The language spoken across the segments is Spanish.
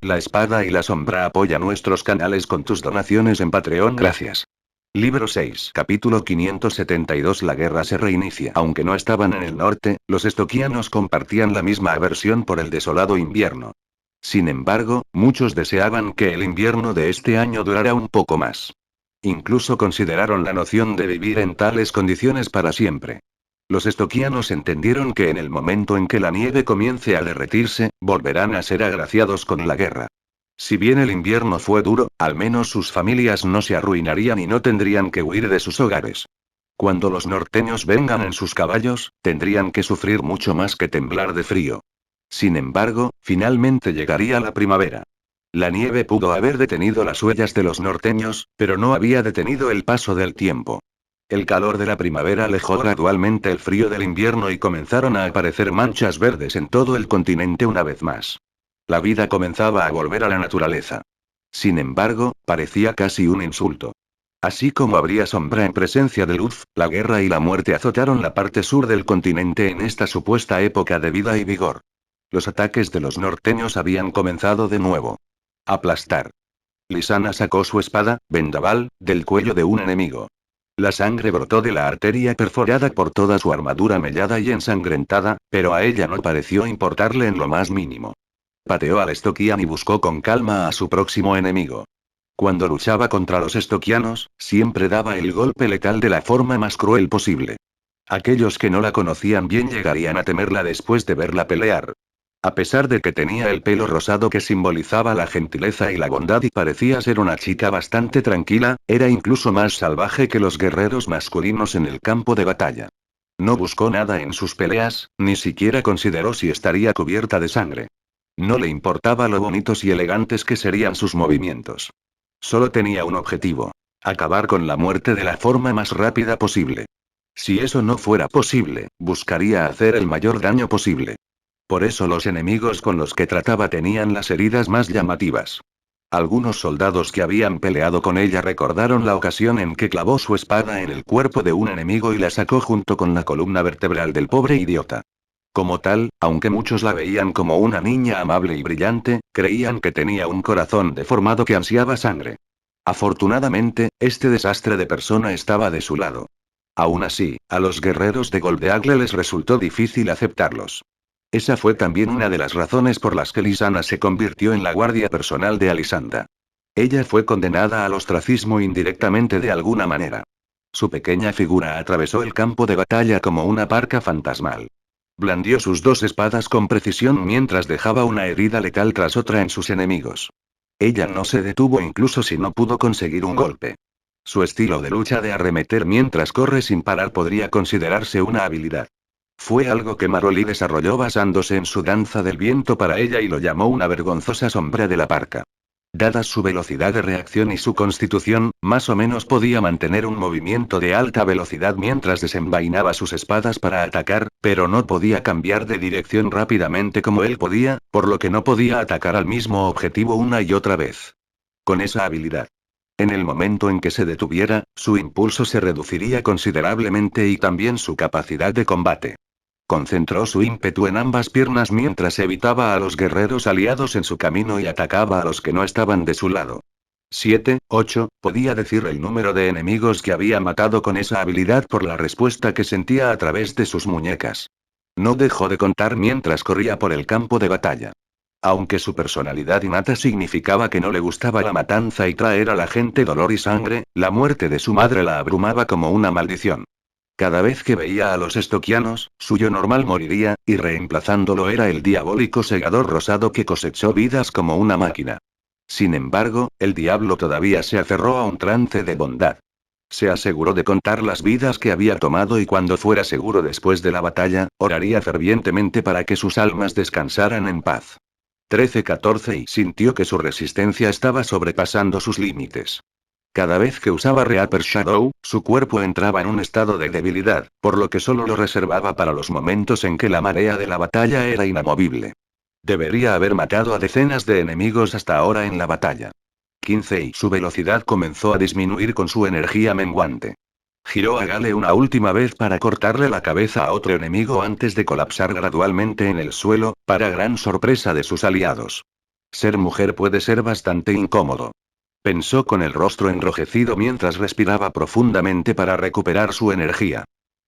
La Espada y la Sombra apoya nuestros canales con tus donaciones en Patreon. Gracias. Libro 6. Capítulo 572. La guerra se reinicia. Aunque no estaban en el norte, los estoquianos compartían la misma aversión por el desolado invierno. Sin embargo, muchos deseaban que el invierno de este año durara un poco más. Incluso consideraron la noción de vivir en tales condiciones para siempre. Los estoquianos entendieron que en el momento en que la nieve comience a derretirse, volverán a ser agraciados con la guerra. Si bien el invierno fue duro, al menos sus familias no se arruinarían y no tendrían que huir de sus hogares. Cuando los norteños vengan en sus caballos, tendrían que sufrir mucho más que temblar de frío. Sin embargo, finalmente llegaría la primavera. La nieve pudo haber detenido las huellas de los norteños, pero no había detenido el paso del tiempo. El calor de la primavera alejó gradualmente el frío del invierno y comenzaron a aparecer manchas verdes en todo el continente una vez más. La vida comenzaba a volver a la naturaleza. Sin embargo, parecía casi un insulto. Así como habría sombra en presencia de luz, la guerra y la muerte azotaron la parte sur del continente en esta supuesta época de vida y vigor. Los ataques de los norteños habían comenzado de nuevo. Aplastar. Lysana sacó su espada, vendaval, del cuello de un enemigo. La sangre brotó de la arteria perforada por toda su armadura mellada y ensangrentada, pero a ella no pareció importarle en lo más mínimo. Pateó al estoquiano y buscó con calma a su próximo enemigo. Cuando luchaba contra los estoquianos, siempre daba el golpe letal de la forma más cruel posible. Aquellos que no la conocían bien llegarían a temerla después de verla pelear. A pesar de que tenía el pelo rosado que simbolizaba la gentileza y la bondad y parecía ser una chica bastante tranquila, era incluso más salvaje que los guerreros masculinos en el campo de batalla. No buscó nada en sus peleas, ni siquiera consideró si estaría cubierta de sangre. No le importaba lo bonitos y elegantes que serían sus movimientos. Solo tenía un objetivo: acabar con la muerte de la forma más rápida posible. Si eso no fuera posible, buscaría hacer el mayor daño posible. Por eso los enemigos con los que trataba tenían las heridas más llamativas. Algunos soldados que habían peleado con ella recordaron la ocasión en que clavó su espada en el cuerpo de un enemigo y la sacó junto con la columna vertebral del pobre idiota. Como tal, aunque muchos la veían como una niña amable y brillante, creían que tenía un corazón deformado que ansiaba sangre. Afortunadamente, este desastre de persona estaba de su lado. Aún así, a los guerreros de Goldeagle les resultó difícil aceptarlos. Esa fue también una de las razones por las que Lysana se convirtió en la guardia personal de Alisanda. Ella fue condenada al ostracismo indirectamente de alguna manera. Su pequeña figura atravesó el campo de batalla como una parca fantasmal. Blandió sus dos espadas con precisión mientras dejaba una herida letal tras otra en sus enemigos. Ella no se detuvo incluso si no pudo conseguir un golpe. Su estilo de lucha de arremeter mientras corre sin parar podría considerarse una habilidad. Fue algo que Maroli desarrolló basándose en su danza del viento para ella y lo llamó una vergonzosa sombra de la parca. Dada su velocidad de reacción y su constitución, más o menos podía mantener un movimiento de alta velocidad mientras desenvainaba sus espadas para atacar, pero no podía cambiar de dirección rápidamente como él podía, por lo que no podía atacar al mismo objetivo una y otra vez. Con esa habilidad, en el momento en que se detuviera, su impulso se reduciría considerablemente y también su capacidad de combate. Concentró su ímpetu en ambas piernas mientras evitaba a los guerreros aliados en su camino y atacaba a los que no estaban de su lado. 7, 8, podía decir el número de enemigos que había matado con esa habilidad por la respuesta que sentía a través de sus muñecas. No dejó de contar mientras corría por el campo de batalla. Aunque su personalidad innata significaba que no le gustaba la matanza y traer a la gente dolor y sangre, la muerte de su madre la abrumaba como una maldición. Cada vez que veía a los estoquianos, su yo normal moriría, y reemplazándolo era el diabólico segador rosado que cosechó vidas como una máquina. Sin embargo, el diablo todavía se aferró a un trance de bondad. Se aseguró de contar las vidas que había tomado y cuando fuera seguro después de la batalla, oraría fervientemente para que sus almas descansaran en paz. 13-14 y sintió que su resistencia estaba sobrepasando sus límites. Cada vez que usaba Reaper Shadow, su cuerpo entraba en un estado de debilidad, por lo que solo lo reservaba para los momentos en que la marea de la batalla era inamovible. Debería haber matado a decenas de enemigos hasta ahora en la batalla. 15 y su velocidad comenzó a disminuir con su energía menguante. Giró a Gale una última vez para cortarle la cabeza a otro enemigo antes de colapsar gradualmente en el suelo, para gran sorpresa de sus aliados. Ser mujer puede ser bastante incómodo. Pensó con el rostro enrojecido mientras respiraba profundamente para recuperar su energía.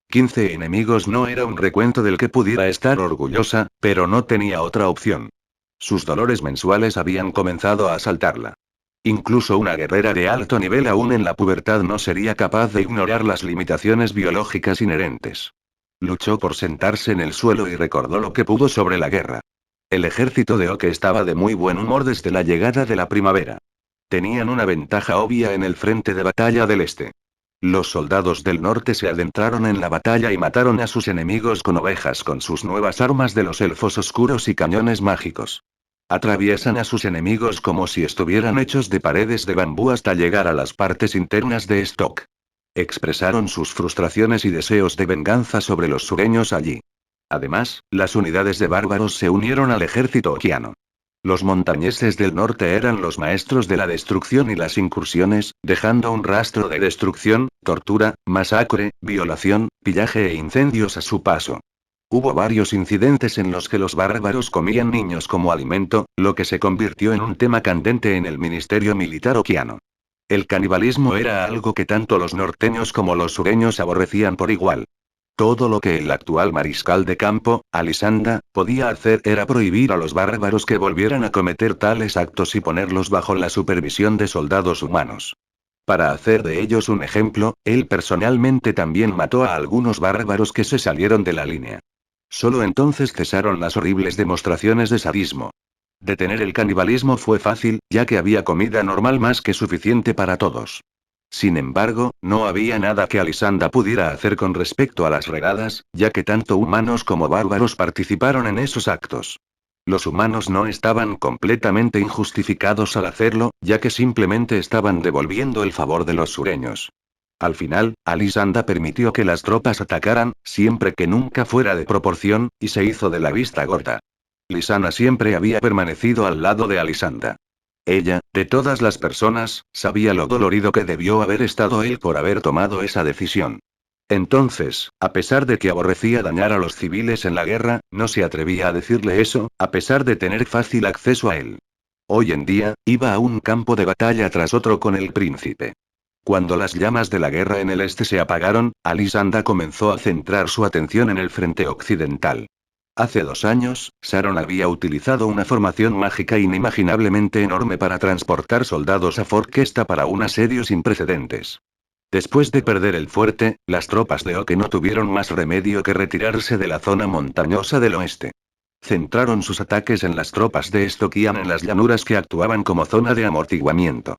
15 enemigos no era un recuento del que pudiera estar orgullosa, pero no tenía otra opción. Sus dolores mensuales habían comenzado a asaltarla. Incluso una guerrera de alto nivel aún en la pubertad no sería capaz de ignorar las limitaciones biológicas inherentes. Luchó por sentarse en el suelo y recordó lo que pudo sobre la guerra. El ejército de Oke estaba de muy buen humor desde la llegada de la primavera. Tenían una ventaja obvia en el frente de batalla del este. Los soldados del norte se adentraron en la batalla y mataron a sus enemigos con ovejas con sus nuevas armas de los elfos oscuros y cañones mágicos. Atraviesan a sus enemigos como si estuvieran hechos de paredes de bambú hasta llegar a las partes internas de Stock. Expresaron sus frustraciones y deseos de venganza sobre los sureños allí. Además, las unidades de bárbaros se unieron al ejército okiano. Los montañeses del norte eran los maestros de la destrucción y las incursiones, dejando un rastro de destrucción, tortura, masacre, violación, pillaje e incendios a su paso. Hubo varios incidentes en los que los bárbaros comían niños como alimento, lo que se convirtió en un tema candente en el ministerio militar okiano. El canibalismo era algo que tanto los norteños como los sureños aborrecían por igual. Todo lo que el actual mariscal de campo, Alisanda, podía hacer era prohibir a los bárbaros que volvieran a cometer tales actos y ponerlos bajo la supervisión de soldados humanos. Para hacer de ellos un ejemplo, él personalmente también mató a algunos bárbaros que se salieron de la línea. Solo entonces cesaron las horribles demostraciones de sadismo. Detener el canibalismo fue fácil, ya que había comida normal más que suficiente para todos. Sin embargo, no había nada que Alisanda pudiera hacer con respecto a las redadas, ya que tanto humanos como bárbaros participaron en esos actos. Los humanos no estaban completamente injustificados al hacerlo, ya que simplemente estaban devolviendo el favor de los sureños. Al final, Alisanda permitió que las tropas atacaran, siempre que nunca fuera de proporción, y se hizo de la vista gorda. Lisana siempre había permanecido al lado de Alisanda. Ella, de todas las personas, sabía lo dolorido que debió haber estado él por haber tomado esa decisión. Entonces, a pesar de que aborrecía dañar a los civiles en la guerra, no se atrevía a decirle eso, a pesar de tener fácil acceso a él. Hoy en día, iba a un campo de batalla tras otro con el príncipe. Cuando las llamas de la guerra en el este se apagaron, Alisanda comenzó a centrar su atención en el frente occidental. Hace 2 años, Sharon había utilizado una formación mágica inimaginablemente enorme para transportar soldados a Forquesta para un asedio sin precedentes. Después de perder el fuerte, las tropas de Oke no tuvieron más remedio que retirarse de la zona montañosa del oeste. Centraron sus ataques en las tropas de Estokian en las llanuras que actuaban como zona de amortiguamiento.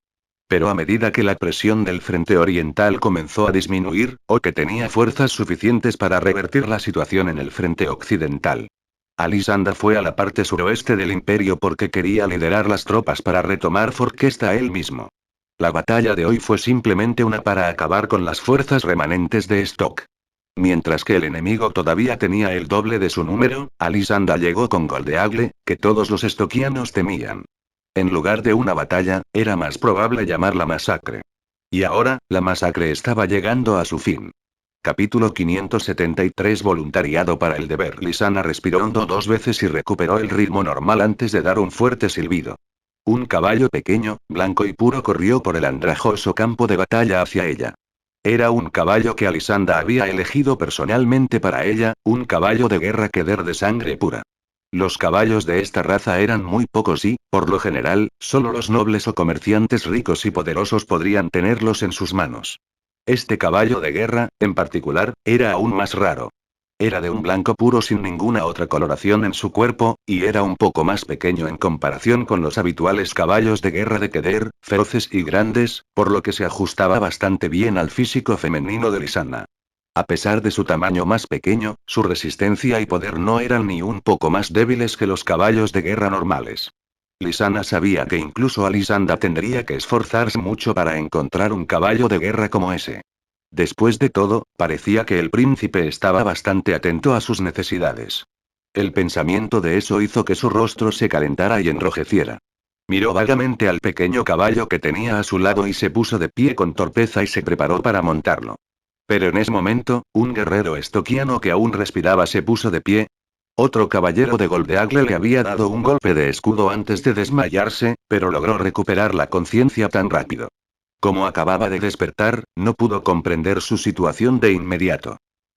Pero a medida que la presión del frente oriental comenzó a disminuir, Oke tenía fuerzas suficientes para revertir la situación en el frente occidental. Alisanda fue a la parte suroeste del imperio porque quería liderar las tropas para retomar Forquesta él mismo. La batalla de hoy fue simplemente una para acabar con las fuerzas remanentes de Stock. Mientras que el enemigo todavía tenía el doble de su número, Alisanda llegó con Goldeagle, que todos los estoquianos temían. En lugar de una batalla, era más probable llamarla masacre. Y ahora, la masacre estaba llegando a su fin. Capítulo 573 Voluntariado para el deber. Lisana respiró hondo 2 veces y recuperó el ritmo normal antes de dar un fuerte silbido. Un caballo pequeño, blanco y puro corrió por el andrajoso campo de batalla hacia ella. Era un caballo que Alisanda había elegido personalmente para ella, un caballo de guerra Keder de sangre pura. Los caballos de esta raza eran muy pocos y, por lo general, solo los nobles o comerciantes ricos y poderosos podrían tenerlos en sus manos. Este caballo de guerra, en particular, era aún más raro. Era de un blanco puro sin ninguna otra coloración en su cuerpo, y era un poco más pequeño en comparación con los habituales caballos de guerra de Keder, feroces y grandes, por lo que se ajustaba bastante bien al físico femenino de Lisana. A pesar de su tamaño más pequeño, su resistencia y poder no eran ni un poco más débiles que los caballos de guerra normales. Lisana sabía que incluso Alisanda tendría que esforzarse mucho para encontrar un caballo de guerra como ese. Después de todo, parecía que el príncipe estaba bastante atento a sus necesidades. El pensamiento de eso hizo que su rostro se calentara y enrojeciera. Miró vagamente al pequeño caballo que tenía a su lado y se puso de pie con torpeza y se preparó para montarlo. Pero en ese momento, un guerrero estoquiano que aún respiraba se puso de pie. Otro caballero de Goldeagle le había dado un golpe de escudo antes de desmayarse, pero logró recuperar la conciencia tan rápido. Como acababa de despertar, no pudo comprender su situación de inmediato.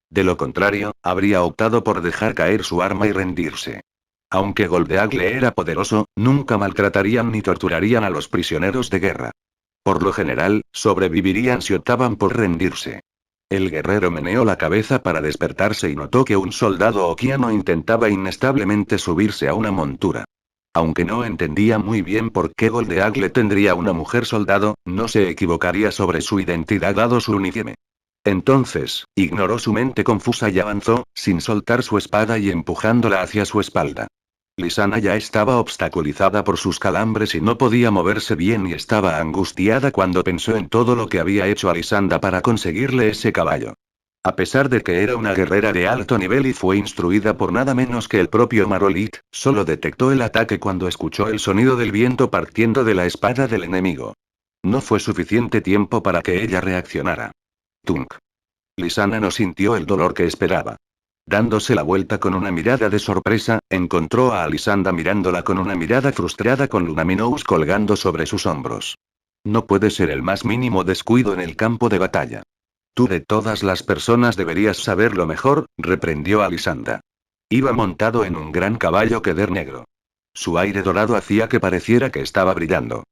De lo contrario, habría optado por dejar caer su arma y rendirse. Aunque Goldeagle era poderoso, nunca maltratarían ni torturarían a los prisioneros de guerra. Por lo general, sobrevivirían si optaban por rendirse. El guerrero meneó la cabeza para despertarse y notó que un soldado okiano intentaba inestablemente subirse a una montura. Aunque no entendía muy bien por qué Goldeagle tendría una mujer soldado, no se equivocaría sobre su identidad dado su uniforme. Entonces, ignoró su mente confusa y avanzó, sin soltar su espada y empujándola hacia su espalda. Lisana ya estaba obstaculizada por sus calambres y no podía moverse bien y estaba angustiada cuando pensó en todo lo que había hecho Alisanda para conseguirle ese caballo. A pesar de que era una guerrera de alto nivel y fue instruida por nada menos que el propio Marolit, solo detectó el ataque cuando escuchó el sonido del viento partiendo de la espada del enemigo. No fue suficiente tiempo para que ella reaccionara. Tunk. Lisana no sintió el dolor que esperaba. Dándose la vuelta con una mirada de sorpresa, encontró a Alisanda mirándola con una mirada frustrada con Lunaminous colgando sobre sus hombros. No puede ser el más mínimo descuido en el campo de batalla. Tú de todas las personas deberías saberlo mejor, reprendió Alisanda. Iba montado en un gran caballo queder negro. Su aire dorado hacía que pareciera que estaba brillando.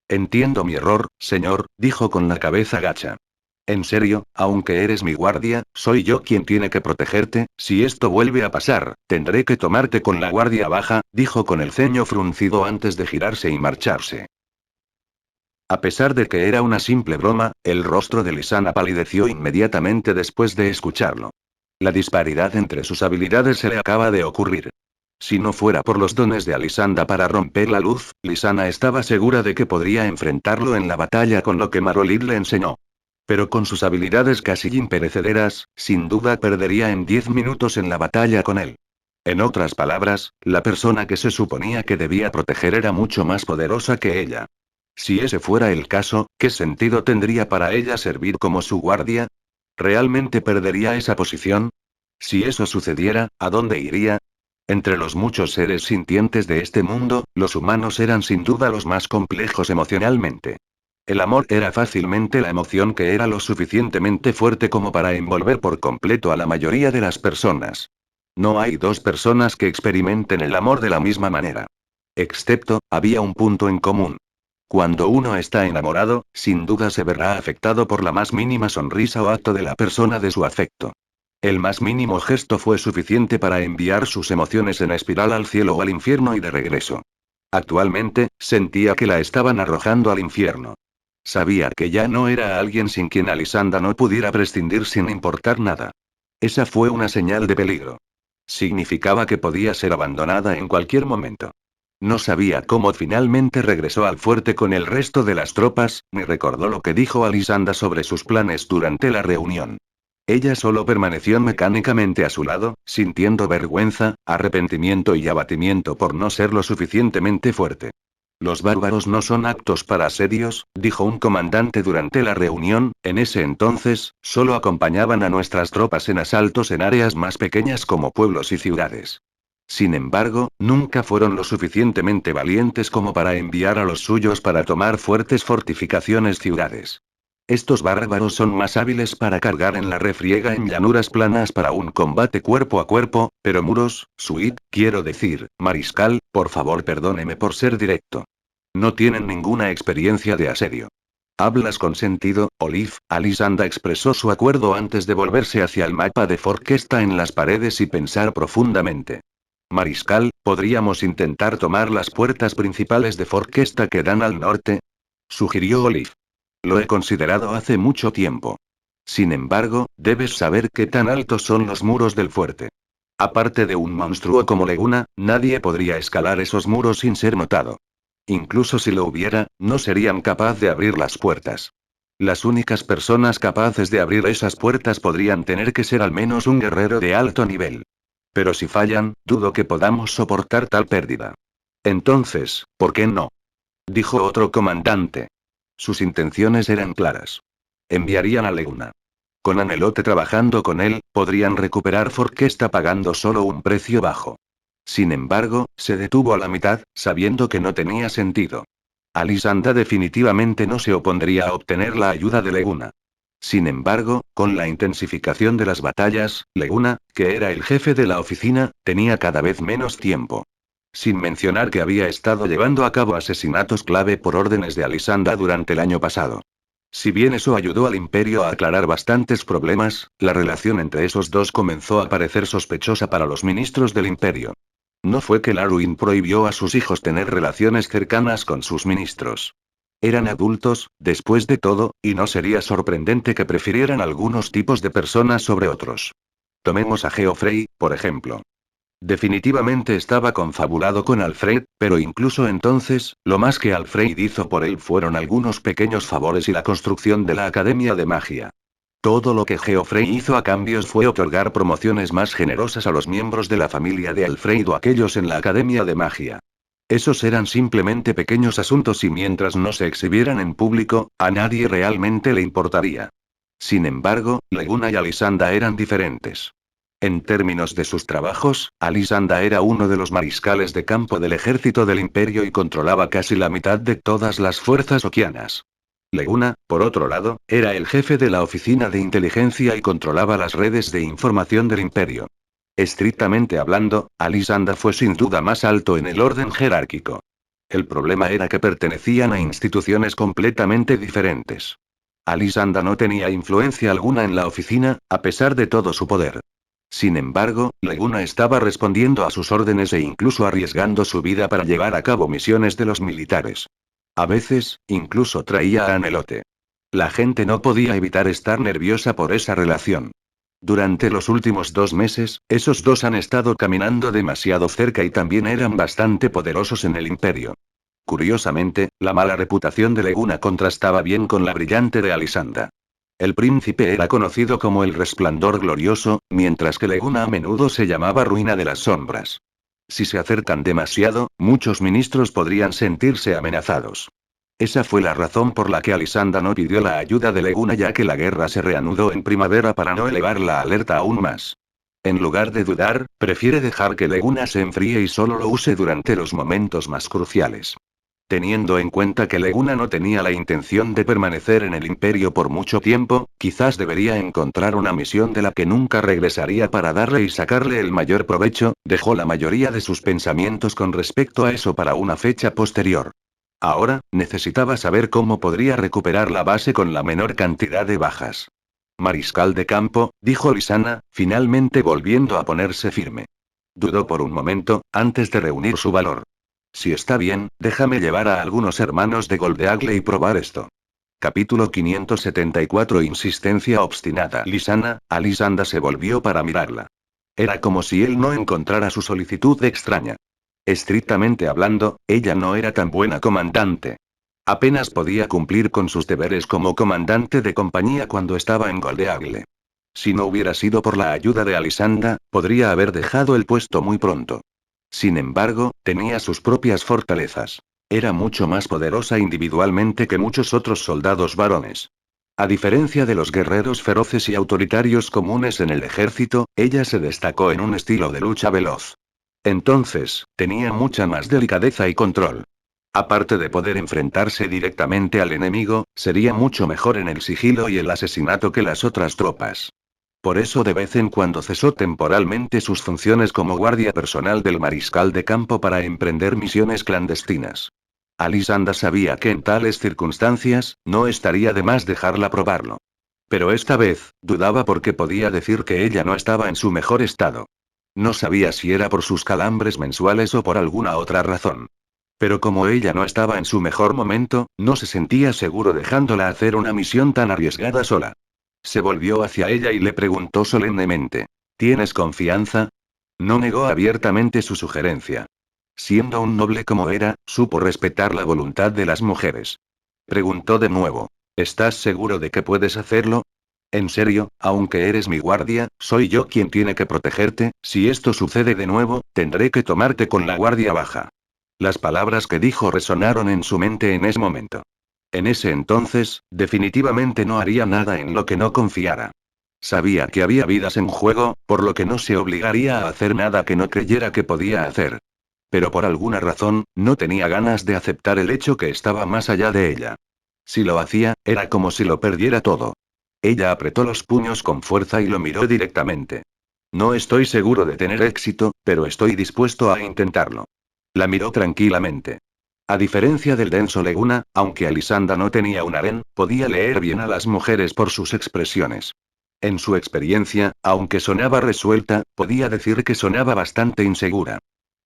Entiendo mi error, señor, dijo con la cabeza gacha. En serio, aunque eres mi guardia, soy yo quien tiene que protegerte, si esto vuelve a pasar, tendré que tomarte con la guardia baja, dijo con el ceño fruncido antes de girarse y marcharse. A pesar de que era una simple broma, el rostro de Lisana palideció inmediatamente después de escucharlo. La disparidad entre sus habilidades se le acaba de ocurrir. Si no fuera por los dones de Alisanda para romper la luz, Lisana estaba segura de que podría enfrentarlo en la batalla con lo que Marolit le enseñó. Pero con sus habilidades casi imperecederas, sin duda perdería en 10 minutos en la batalla con él. En otras palabras, la persona que se suponía que debía proteger era mucho más poderosa que ella. Si ese fuera el caso, ¿qué sentido tendría para ella servir como su guardia? ¿Realmente perdería esa posición? Si eso sucediera, ¿a dónde iría? Entre los muchos seres sintientes de este mundo, los humanos eran sin duda los más complejos emocionalmente. El amor era fácilmente la emoción que era lo suficientemente fuerte como para envolver por completo a la mayoría de las personas. No hay dos personas que experimenten el amor de la misma manera. Excepto, había un punto en común. Cuando uno está enamorado, sin duda se verá afectado por la más mínima sonrisa o acto de la persona de su afecto. El más mínimo gesto fue suficiente para enviar sus emociones en espiral al cielo o al infierno y de regreso. Actualmente, sentía que la estaban arrojando al infierno. Sabía que ya no era alguien sin quien Alisanda no pudiera prescindir sin importar nada. Esa fue una señal de peligro. Significaba que podía ser abandonada en cualquier momento. No sabía cómo finalmente regresó al fuerte con el resto de las tropas, ni recordó lo que dijo Alisanda sobre sus planes durante la reunión. Ella solo permaneció mecánicamente a su lado, sintiendo vergüenza, arrepentimiento y abatimiento por no ser lo suficientemente fuerte. Los bárbaros no son aptos para asedios, dijo un comandante durante la reunión, en ese entonces, solo acompañaban a nuestras tropas en asaltos en áreas más pequeñas como pueblos y ciudades. Sin embargo, nunca fueron lo suficientemente valientes como para enviar a los suyos para tomar fuertes fortificaciones ciudades. Estos bárbaros son más hábiles para cargar en la refriega en llanuras planas para un combate cuerpo a cuerpo, pero muros, quiero decir, mariscal, por favor perdóneme por ser directo. No tienen ninguna experiencia de asedio. Hablas con sentido, Olive. Alisanda expresó su acuerdo antes de volverse hacia el mapa de Forquesta en las paredes y pensar profundamente. Mariscal, ¿podríamos intentar tomar las puertas principales de Forquesta que dan al norte? Sugirió Olive. Lo he considerado hace mucho tiempo. Sin embargo, debes saber qué tan altos son los muros del fuerte. Aparte de un monstruo como Leguna, nadie podría escalar esos muros sin ser notado. Incluso si lo hubiera, no serían capaces de abrir las puertas. Las únicas personas capaces de abrir esas puertas podrían tener que ser al menos un guerrero de alto nivel. Pero si fallan, dudo que podamos soportar tal pérdida. Entonces, ¿por qué no? Dijo otro comandante. Sus intenciones eran claras. Enviarían a Leguna. Con Anelote trabajando con él, podrían recuperar Forquesta pagando solo un precio bajo. Sin embargo, se detuvo a la mitad, sabiendo que no tenía sentido. Alisanda definitivamente no se opondría a obtener la ayuda de Leguna. Sin embargo, con la intensificación de las batallas, Leguna, que era el jefe de la oficina, tenía cada vez menos tiempo. Sin mencionar que había estado llevando a cabo asesinatos clave por órdenes de Alisanda durante el año pasado. Si bien eso ayudó al imperio a aclarar bastantes problemas, la relación entre esos dos comenzó a parecer sospechosa para los ministros del imperio. No fue que Laruin prohibió a sus hijos tener relaciones cercanas con sus ministros. Eran adultos, después de todo, y no sería sorprendente que prefirieran algunos tipos de personas sobre otros. Tomemos a Geoffrey, por ejemplo. Definitivamente estaba confabulado con Alfred, pero incluso entonces, lo más que Alfred hizo por él fueron algunos pequeños favores y la construcción de la Academia de Magia. Todo lo que Geoffrey hizo a cambios fue otorgar promociones más generosas a los miembros de la familia de Alfred o aquellos en la Academia de Magia. Esos eran simplemente pequeños asuntos y mientras no se exhibieran en público, a nadie realmente le importaría. Sin embargo, Leguna y Alisanda eran diferentes. En términos de sus trabajos, Alisanda era uno de los mariscales de campo del ejército del imperio y controlaba casi la mitad de todas las fuerzas oquianas. Leguna, por otro lado, era el jefe de la oficina de inteligencia y controlaba las redes de información del imperio. Estrictamente hablando, Alisanda fue sin duda más alto en el orden jerárquico. El problema era que pertenecían a instituciones completamente diferentes. Alisanda no tenía influencia alguna en la oficina, a pesar de todo su poder. Sin embargo, Leguna estaba respondiendo a sus órdenes e incluso arriesgando su vida para llevar a cabo misiones de los militares. A veces, incluso traía a Anelote. La gente no podía evitar estar nerviosa por esa relación. Durante los últimos 2 meses, esos dos han estado caminando demasiado cerca y también eran bastante poderosos en el imperio. Curiosamente, la mala reputación de Leguna contrastaba bien con la brillante de Alisanda. El príncipe era conocido como el Resplandor Glorioso, mientras que Leguna a menudo se llamaba Ruina de las Sombras. Si se acercan demasiado, muchos ministros podrían sentirse amenazados. Esa fue la razón por la que Alisanda no pidió la ayuda de Leguna ya que la guerra se reanudó en primavera para no elevar la alerta aún más. En lugar de dudar, prefiere dejar que Leguna se enfríe y solo lo use durante los momentos más cruciales. Teniendo en cuenta que Leguna no tenía la intención de permanecer en el imperio por mucho tiempo, quizás debería encontrar una misión de la que nunca regresaría para darle y sacarle el mayor provecho, dejó la mayoría de sus pensamientos con respecto a eso para una fecha posterior. Ahora, necesitaba saber cómo podría recuperar la base con la menor cantidad de bajas. Mariscal de campo, dijo Lisana, finalmente volviendo a ponerse firme. Dudó por un momento, antes de reunir su valor. Si está bien, déjame llevar a algunos hermanos de Goldeagle y probar esto. Capítulo 574 Insistencia obstinada. Lisana, Alisanda se volvió para mirarla. Era como si él no encontrara su solicitud extraña. Estrictamente hablando, ella no era tan buena comandante. Apenas podía cumplir con sus deberes como comandante de compañía cuando estaba en Goldeagle. Si no hubiera sido por la ayuda de Alisanda, podría haber dejado el puesto muy pronto. Sin embargo, tenía sus propias fortalezas. Era mucho más poderosa individualmente que muchos otros soldados varones. A diferencia de los guerreros feroces y autoritarios comunes en el ejército, ella se destacó en un estilo de lucha veloz. Entonces, tenía mucha más delicadeza y control. Aparte de poder enfrentarse directamente al enemigo, sería mucho mejor en el sigilo y el asesinato que las otras tropas. Por eso de vez en cuando cesó temporalmente sus funciones como guardia personal del mariscal de campo para emprender misiones clandestinas. Alisanda sabía que en tales circunstancias, no estaría de más dejarla probarlo. Pero esta vez, dudaba porque podía decir que ella no estaba en su mejor estado. No sabía si era por sus calambres mensuales o por alguna otra razón. Pero como ella no estaba en su mejor momento, no se sentía seguro dejándola hacer una misión tan arriesgada sola. Se volvió hacia ella y le preguntó solemnemente. ¿Tienes confianza? No negó abiertamente su sugerencia. Siendo un noble como era, supo respetar la voluntad de las mujeres. Preguntó de nuevo. ¿Estás seguro de que puedes hacerlo? En serio, aunque eres mi guardia, soy yo quien tiene que protegerte, si esto sucede de nuevo, tendré que tomarte con la guardia baja. Las palabras que dijo resonaron en su mente en ese momento. En ese entonces, definitivamente no haría nada en lo que no confiara. Sabía que había vidas en juego, por lo que no se obligaría a hacer nada que no creyera que podía hacer. Pero por alguna razón, no tenía ganas de aceptar el hecho que estaba más allá de ella. Si lo hacía, era como si lo perdiera todo. Ella apretó los puños con fuerza y lo miró directamente. No estoy seguro de tener éxito, pero estoy dispuesto a intentarlo. La miró tranquilamente. A diferencia del denso Leguna, aunque Alisanda no tenía un harén, podía leer bien a las mujeres por sus expresiones. En su experiencia, aunque sonaba resuelta, podía decir que sonaba bastante insegura.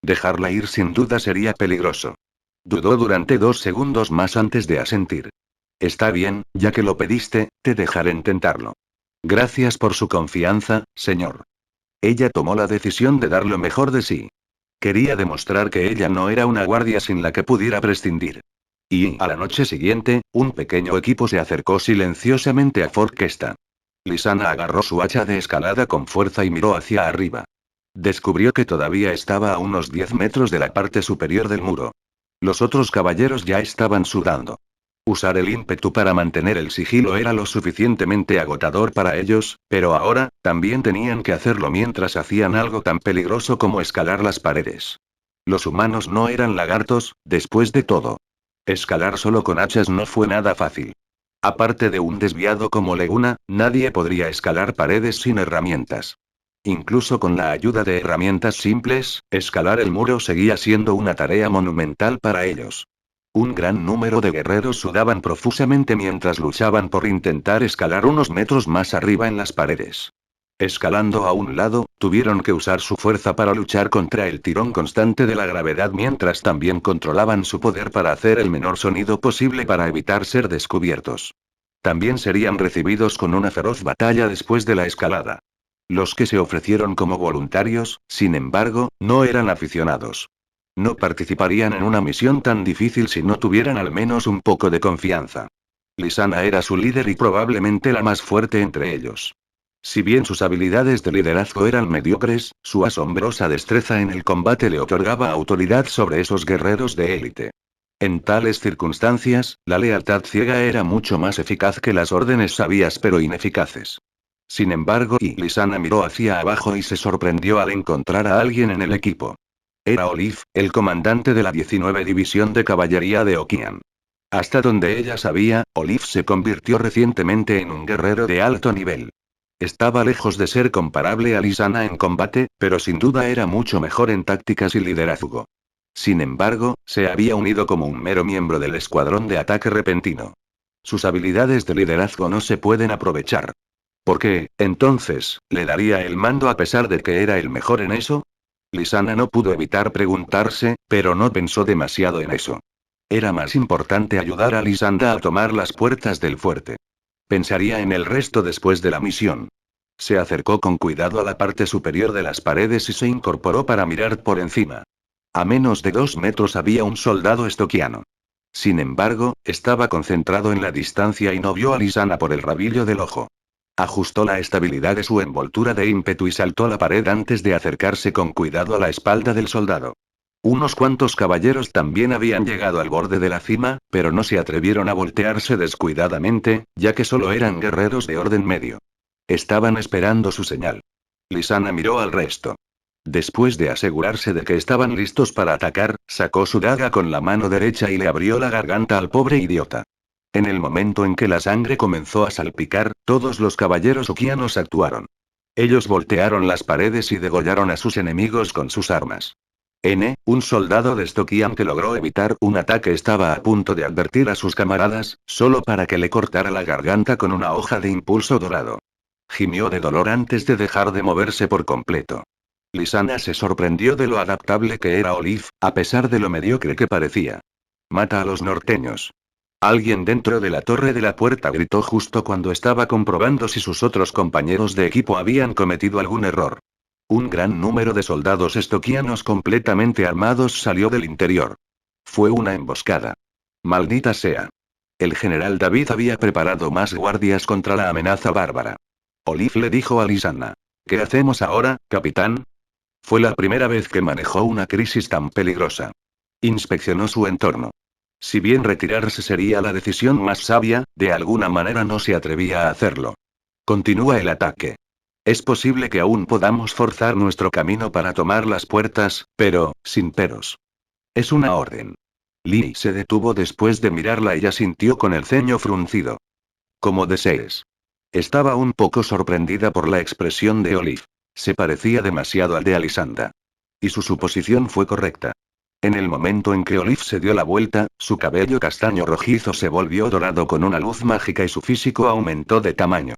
Dejarla ir sin duda sería peligroso. Dudó durante 2 segundos más antes de asentir. Está bien, ya que lo pediste, te dejaré intentarlo. Gracias por su confianza, señor. Ella tomó la decisión de dar lo mejor de sí. Quería demostrar que ella no era una guardia sin la que pudiera prescindir. Y, a la noche siguiente, un pequeño equipo se acercó silenciosamente a Fort Kesta. Lisana agarró su hacha de escalada con fuerza y miró hacia arriba. Descubrió que todavía estaba a unos 10 metros de la parte superior del muro. Los otros caballeros ya estaban sudando. Usar el ímpetu para mantener el sigilo era lo suficientemente agotador para ellos, pero ahora, también tenían que hacerlo mientras hacían algo tan peligroso como escalar las paredes. Los humanos no eran lagartos, después de todo. Escalar solo con hachas no fue nada fácil. Aparte de un desviado como Leguna, nadie podría escalar paredes sin herramientas. Incluso con la ayuda de herramientas simples, escalar el muro seguía siendo una tarea monumental para ellos. Un gran número de guerreros sudaban profusamente mientras luchaban por intentar escalar unos metros más arriba en las paredes. Escalando a un lado, tuvieron que usar su fuerza para luchar contra el tirón constante de la gravedad mientras también controlaban su poder para hacer el menor sonido posible para evitar ser descubiertos. También serían recibidos con una feroz batalla después de la escalada. Los que se ofrecieron como voluntarios, sin embargo, no eran aficionados. No participarían en una misión tan difícil si no tuvieran al menos un poco de confianza. Lisana era su líder y probablemente la más fuerte entre ellos. Si bien sus habilidades de liderazgo eran mediocres, su asombrosa destreza en el combate le otorgaba autoridad sobre esos guerreros de élite. En tales circunstancias, la lealtad ciega era mucho más eficaz que las órdenes sabias pero ineficaces. Sin embargo, Lisana miró hacia abajo y se sorprendió al encontrar a alguien en el equipo. Era Olive, el comandante de la 19 División de Caballería de Okian. Hasta donde ella sabía, Olive se convirtió recientemente en un guerrero de alto nivel. Estaba lejos de ser comparable a Lisana en combate, pero sin duda era mucho mejor en tácticas y liderazgo. Sin embargo, se había unido como un mero miembro del escuadrón de ataque repentino. Sus habilidades de liderazgo no se pueden aprovechar. ¿Por qué, entonces, le daría el mando a pesar de que era el mejor en eso? Lisana no pudo evitar preguntarse, pero no pensó demasiado en eso. Era más importante ayudar a Lisanda a tomar las puertas del fuerte. Pensaría en el resto después de la misión. Se acercó con cuidado a la parte superior de las paredes y se incorporó para mirar por encima. A menos de 2 metros había un soldado estoquiano. Sin embargo, estaba concentrado en la distancia y no vio a Lisana por el rabillo del ojo. Ajustó la estabilidad de su envoltura de ímpetu y saltó a la pared antes de acercarse con cuidado a la espalda del soldado. Unos cuantos caballeros también habían llegado al borde de la cima, pero no se atrevieron a voltearse descuidadamente, ya que solo eran guerreros de orden medio. Estaban esperando su señal. Lisana miró al resto. Después de asegurarse de que estaban listos para atacar, sacó su daga con la mano derecha y le abrió la garganta al pobre idiota. En el momento en que la sangre comenzó a salpicar, todos los caballeros ukianos actuaron. Ellos voltearon las paredes y degollaron a sus enemigos con sus armas. Un soldado de Stokian que logró evitar un ataque estaba a punto de advertir a sus camaradas, solo para que le cortara la garganta con una hoja de impulso dorado. Gimió de dolor antes de dejar de moverse por completo. Lisana se sorprendió de lo adaptable que era Olive, a pesar de lo mediocre que parecía. Mata a los norteños. Alguien dentro de la torre de la puerta gritó justo cuando estaba comprobando si sus otros compañeros de equipo habían cometido algún error. Un gran número de soldados estoquianos completamente armados salió del interior. Fue una emboscada. Maldita sea. El general David había preparado más guardias contra la amenaza bárbara. Olive le dijo a Lisana. ¿Qué hacemos ahora, capitán? Fue la primera vez que manejó una crisis tan peligrosa. Inspeccionó su entorno. Si bien retirarse sería la decisión más sabia, de alguna manera no se atrevía a hacerlo. Continúa el ataque. Es posible que aún podamos forzar nuestro camino para tomar las puertas, pero, sin peros. Es una orden. Lee se detuvo después de mirarla y asintió con el ceño fruncido. Como desees. Estaba un poco sorprendida por la expresión de Olive. Se parecía demasiado al de Alisanda. Y su suposición fue correcta. En el momento en que Olive se dio la vuelta, su cabello castaño rojizo se volvió dorado con una luz mágica y su físico aumentó de tamaño.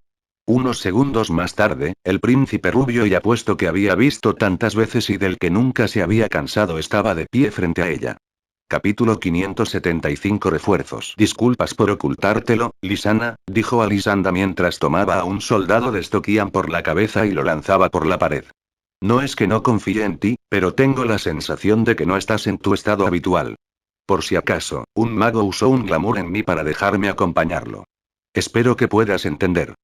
Unos segundos más tarde, el príncipe rubio y apuesto que había visto tantas veces y del que nunca se había cansado estaba de pie frente a ella. Capítulo 575 Refuerzos. Disculpas por ocultártelo, Lysana, dijo Alisanda mientras tomaba a un soldado de Stokian por la cabeza y lo lanzaba por la pared. No es que no confíe en ti, pero tengo la sensación de que no estás en tu estado habitual. Por si acaso, un mago usó un glamour en mí para dejarme acompañarlo. Espero que puedas entender.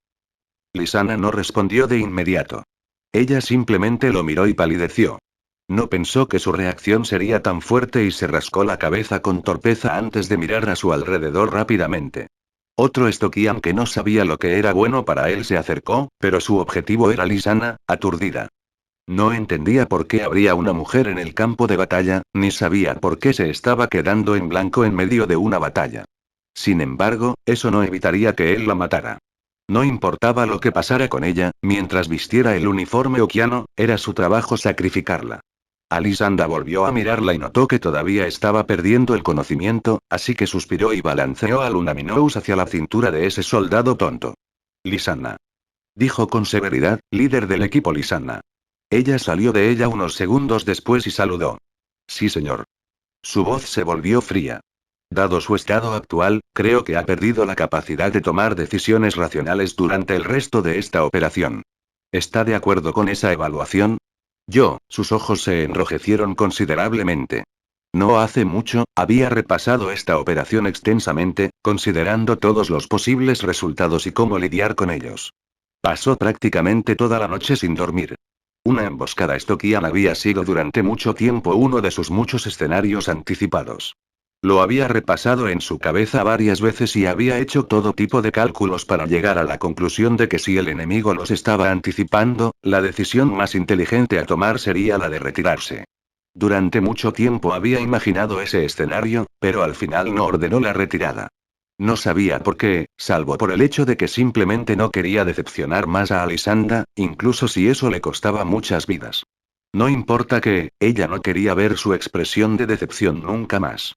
Lysana no respondió de inmediato. Ella simplemente lo miró y palideció. No pensó que su reacción sería tan fuerte y se rascó la cabeza con torpeza antes de mirar a su alrededor rápidamente. Otro Stokian que no sabía lo que era bueno para él se acercó, pero su objetivo era Lysana, aturdida. No entendía por qué habría una mujer en el campo de batalla, ni sabía por qué se estaba quedando en blanco en medio de una batalla. Sin embargo, eso no evitaría que él la matara. No importaba lo que pasara con ella, mientras vistiera el uniforme okiano, era su trabajo sacrificarla. Alisanda volvió a mirarla y notó que todavía estaba perdiendo el conocimiento, así que suspiró y balanceó a Lunaminous hacia la cintura de ese soldado tonto. Lysana. Dijo con severidad, líder del equipo Lysana. Ella salió de ella unos segundos después y saludó. Sí, señor. Su voz se volvió fría. Dado su estado actual, creo que ha perdido la capacidad de tomar decisiones racionales durante el resto de esta operación. ¿Está de acuerdo con esa evaluación? Sus ojos se enrojecieron considerablemente. No hace mucho, había repasado esta operación extensamente, considerando todos los posibles resultados y cómo lidiar con ellos. Pasó prácticamente toda la noche sin dormir. Una emboscada Stokian había sido durante mucho tiempo uno de sus muchos escenarios anticipados. Lo había repasado en su cabeza varias veces y había hecho todo tipo de cálculos para llegar a la conclusión de que si el enemigo los estaba anticipando, la decisión más inteligente a tomar sería la de retirarse. Durante mucho tiempo había imaginado ese escenario, pero al final no ordenó la retirada. No sabía por qué, salvo por el hecho de que simplemente no quería decepcionar más a Alisanda, incluso si eso le costaba muchas vidas. No importa que, ella no quería ver su expresión de decepción nunca más.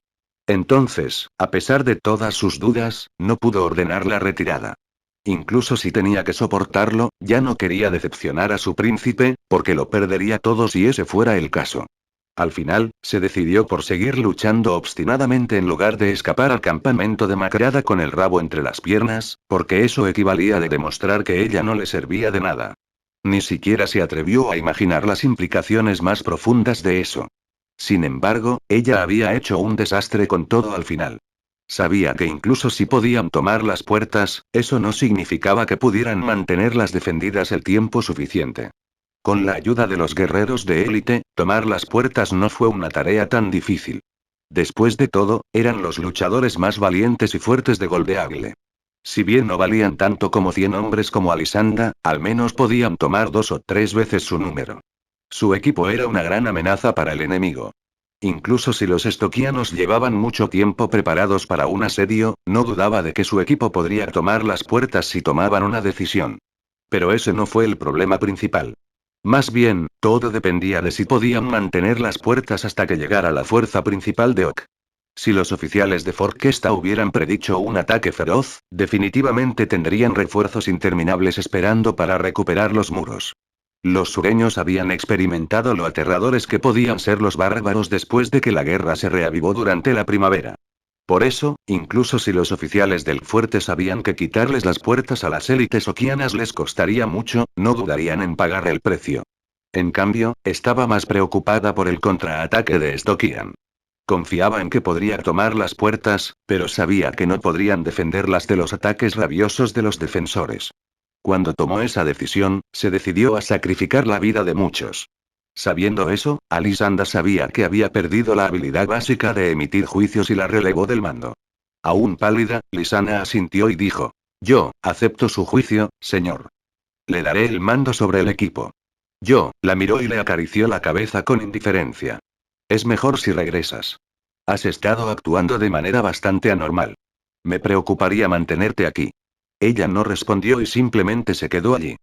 Entonces, a pesar de todas sus dudas, no pudo ordenar la retirada. Incluso si tenía que soportarlo, ya no quería decepcionar a su príncipe, porque lo perdería todo si ese fuera el caso. Al final, se decidió por seguir luchando obstinadamente en lugar de escapar al campamento demacrada con el rabo entre las piernas, porque eso equivalía a demostrar que ella no le servía de nada. Ni siquiera se atrevió a imaginar las implicaciones más profundas de eso. Sin embargo, ella había hecho un desastre con todo al final. Sabía que incluso si podían tomar las puertas, eso no significaba que pudieran mantenerlas defendidas el tiempo suficiente. Con la ayuda de los guerreros de élite, tomar las puertas no fue una tarea tan difícil. Después de todo, eran los luchadores más valientes y fuertes de Goldeagle. Si bien no valían tanto como 100 hombres como Alisanda, al menos podían tomar 2 o 3 veces su número. Su equipo era una gran amenaza para el enemigo. Incluso si los estoquianos llevaban mucho tiempo preparados para un asedio, no dudaba de que su equipo podría tomar las puertas si tomaban una decisión. Pero ese no fue el problema principal. Más bien, todo dependía de si podían mantener las puertas hasta que llegara la fuerza principal de Oak. Si los oficiales de Forquesta hubieran predicho un ataque feroz, definitivamente tendrían refuerzos interminables esperando para recuperar los muros. Los sureños habían experimentado lo aterradores que podían ser los bárbaros después de que la guerra se reavivó durante la primavera. Por eso, incluso si los oficiales del fuerte sabían que quitarles las puertas a las élites okianas les costaría mucho, no dudarían en pagar el precio. En cambio, estaba más preocupada por el contraataque de Stokian. Confiaba en que podría tomar las puertas, pero sabía que no podrían defenderlas de los ataques rabiosos de los defensores. Cuando tomó esa decisión, se decidió a sacrificar la vida de muchos. Sabiendo eso, Alisanda sabía que había perdido la habilidad básica de emitir juicios y la relevó del mando. Aún pálida, Lysana asintió y dijo: Yo, acepto su juicio, señor. Le daré el mando sobre el equipo. Yo, la miró y le acarició la cabeza con indiferencia. Es mejor si regresas. Has estado actuando de manera bastante anormal. Me preocuparía mantenerte aquí. Ella no respondió y simplemente se quedó allí.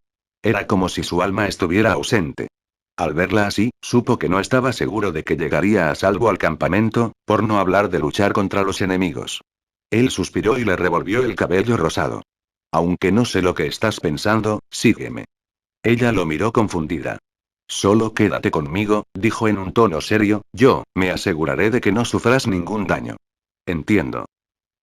Era como si su alma estuviera ausente. Al verla así, supo que no estaba seguro de que llegaría a salvo al campamento, por no hablar de luchar contra los enemigos. Él suspiró y le revolvió el cabello rosado. Aunque no sé lo que estás pensando, sígueme. Ella lo miró confundida. Solo quédate conmigo, dijo en un tono serio, yo, me aseguraré de que no sufras ningún daño. Entiendo.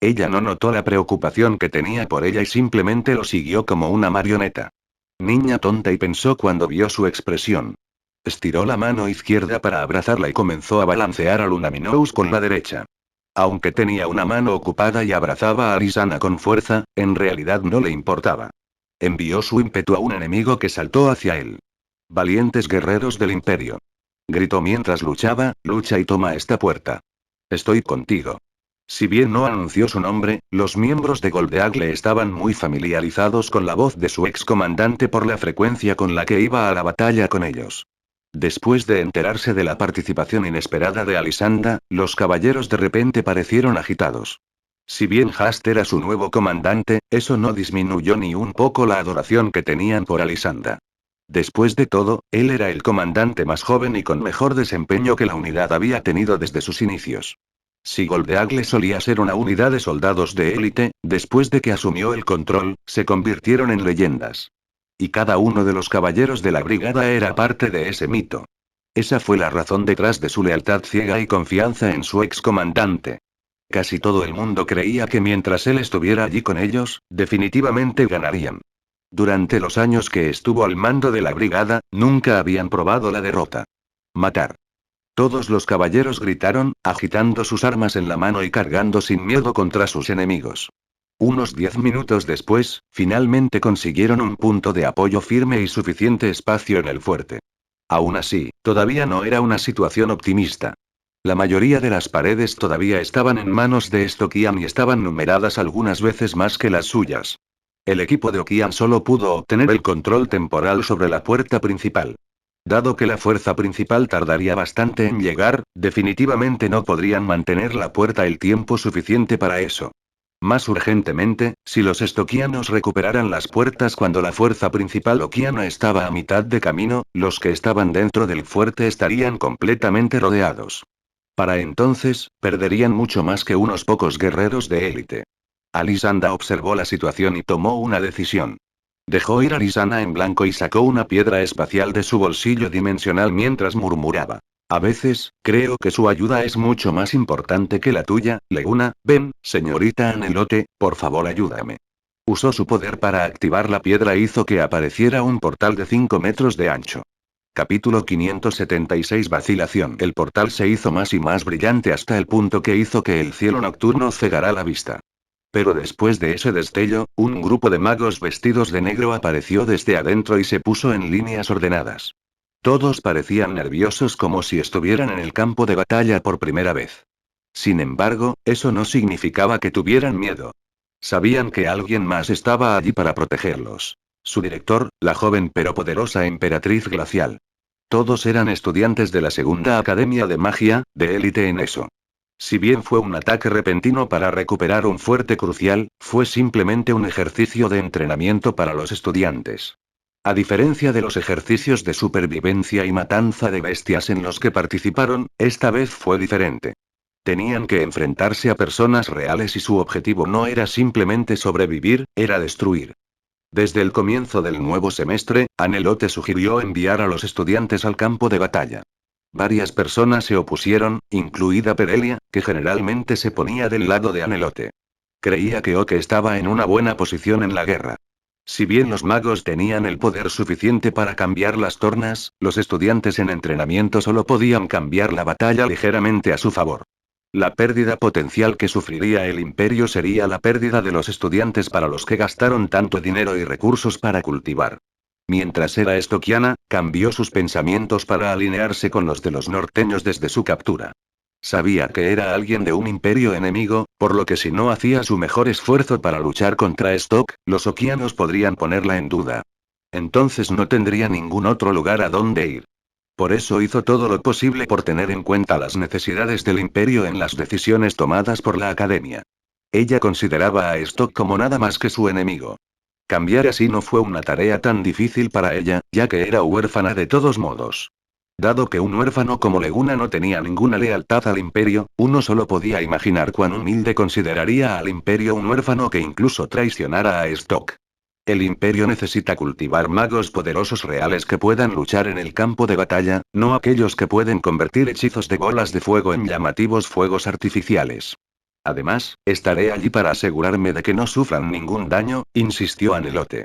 Ella no notó la preocupación que tenía por ella y simplemente lo siguió como una marioneta. Niña tonta, y pensó cuando vio su expresión. Estiró la mano izquierda para abrazarla y comenzó a balancear a Lunaminous con la derecha. Aunque tenía una mano ocupada y abrazaba a Arisana con fuerza, en realidad no le importaba. Envió su ímpetu a un enemigo que saltó hacia él. Valientes guerreros del imperio. Gritó mientras luchaba, lucha y toma esta puerta. Estoy contigo. Si bien no anunció su nombre, los miembros de Goldeagle estaban muy familiarizados con la voz de su excomandante por la frecuencia con la que iba a la batalla con ellos. Después de enterarse de la participación inesperada de Alisanda, los caballeros de repente parecieron agitados. Si bien Hast era su nuevo comandante, eso no disminuyó ni un poco la adoración que tenían por Alisanda. Después de todo, él era el comandante más joven y con mejor desempeño que la unidad había tenido desde sus inicios. Si Goldeagle solía ser una unidad de soldados de élite, después de que asumió el control, se convirtieron en leyendas. Y cada uno de los caballeros de la brigada era parte de ese mito. Esa fue la razón detrás de su lealtad ciega y confianza en su excomandante. Casi todo el mundo creía que mientras él estuviera allí con ellos, definitivamente ganarían. Durante los años que estuvo al mando de la brigada, nunca habían probado la derrota. Matar. Todos los caballeros gritaron, agitando sus armas en la mano y cargando sin miedo contra sus enemigos. Unos 10 minutos después, finalmente consiguieron un punto de apoyo firme y suficiente espacio en el fuerte. Aún así, todavía no era una situación optimista. La mayoría de las paredes todavía estaban en manos de Stokian y estaban numeradas algunas veces más que las suyas. El equipo de Okian solo pudo obtener el control temporal sobre la puerta principal. Dado que la fuerza principal tardaría bastante en llegar, definitivamente no podrían mantener la puerta el tiempo suficiente para eso. Más urgentemente, si los estoquianos recuperaran las puertas cuando la fuerza principal okiana estaba a mitad de camino, los que estaban dentro del fuerte estarían completamente rodeados. Para entonces, perderían mucho más que unos pocos guerreros de élite. Alisanda observó la situación y tomó una decisión. Dejó ir a Lisana en blanco y sacó una piedra espacial de su bolsillo dimensional mientras murmuraba. A veces, creo que su ayuda es mucho más importante que la tuya, Leguna. Ven, señorita Anelote, por favor ayúdame. Usó su poder para activar la piedra e hizo que apareciera un portal de 5 metros de ancho. Capítulo 576. Vacilación. El portal se hizo más y más brillante hasta el punto que hizo que el cielo nocturno cegara la vista. Pero después de ese destello, un grupo de magos vestidos de negro apareció desde adentro y se puso en líneas ordenadas. Todos parecían nerviosos como si estuvieran en el campo de batalla por primera vez. Sin embargo, eso no significaba que tuvieran miedo. Sabían que alguien más estaba allí para protegerlos. Su director, la joven pero poderosa emperatriz glacial. Todos eran estudiantes de la segunda academia de magia, de élite en eso. Si bien fue un ataque repentino para recuperar un fuerte crucial, fue simplemente un ejercicio de entrenamiento para los estudiantes. A diferencia de los ejercicios de supervivencia y matanza de bestias en los que participaron, esta vez fue diferente. Tenían que enfrentarse a personas reales y su objetivo no era simplemente sobrevivir, era destruir. Desde el comienzo del nuevo semestre, Anelote sugirió enviar a los estudiantes al campo de batalla. Varias personas se opusieron, incluida Perelia, que generalmente se ponía del lado de Anelote. Creía que Oke estaba en una buena posición en la guerra. Si bien los magos tenían el poder suficiente para cambiar las tornas, los estudiantes en entrenamiento solo podían cambiar la batalla ligeramente a su favor. La pérdida potencial que sufriría el imperio sería la pérdida de los estudiantes para los que gastaron tanto dinero y recursos para cultivar. Mientras era estoquiana, cambió sus pensamientos para alinearse con los de los norteños desde su captura. Sabía que era alguien de un imperio enemigo, por lo que si no hacía su mejor esfuerzo para luchar contra Stock, los okianos podrían ponerla en duda. entonces no tendría ningún otro lugar a donde ir. Por eso hizo todo lo posible por tener en cuenta las necesidades del imperio en las decisiones tomadas por la academia. Ella consideraba a Stock como nada más que su enemigo. Cambiar así no fue una tarea tan difícil para ella, ya que era huérfana de todos modos. Dado que un huérfano como Leguna no tenía ninguna lealtad al imperio, uno solo podía imaginar cuán humilde consideraría al imperio un huérfano que incluso traicionara a Stock. El imperio necesita cultivar magos poderosos reales que puedan luchar en el campo de batalla, no aquellos que pueden convertir hechizos de bolas de fuego en llamativos fuegos artificiales. Además, estaré allí para asegurarme de que no sufran ningún daño, insistió Anelote.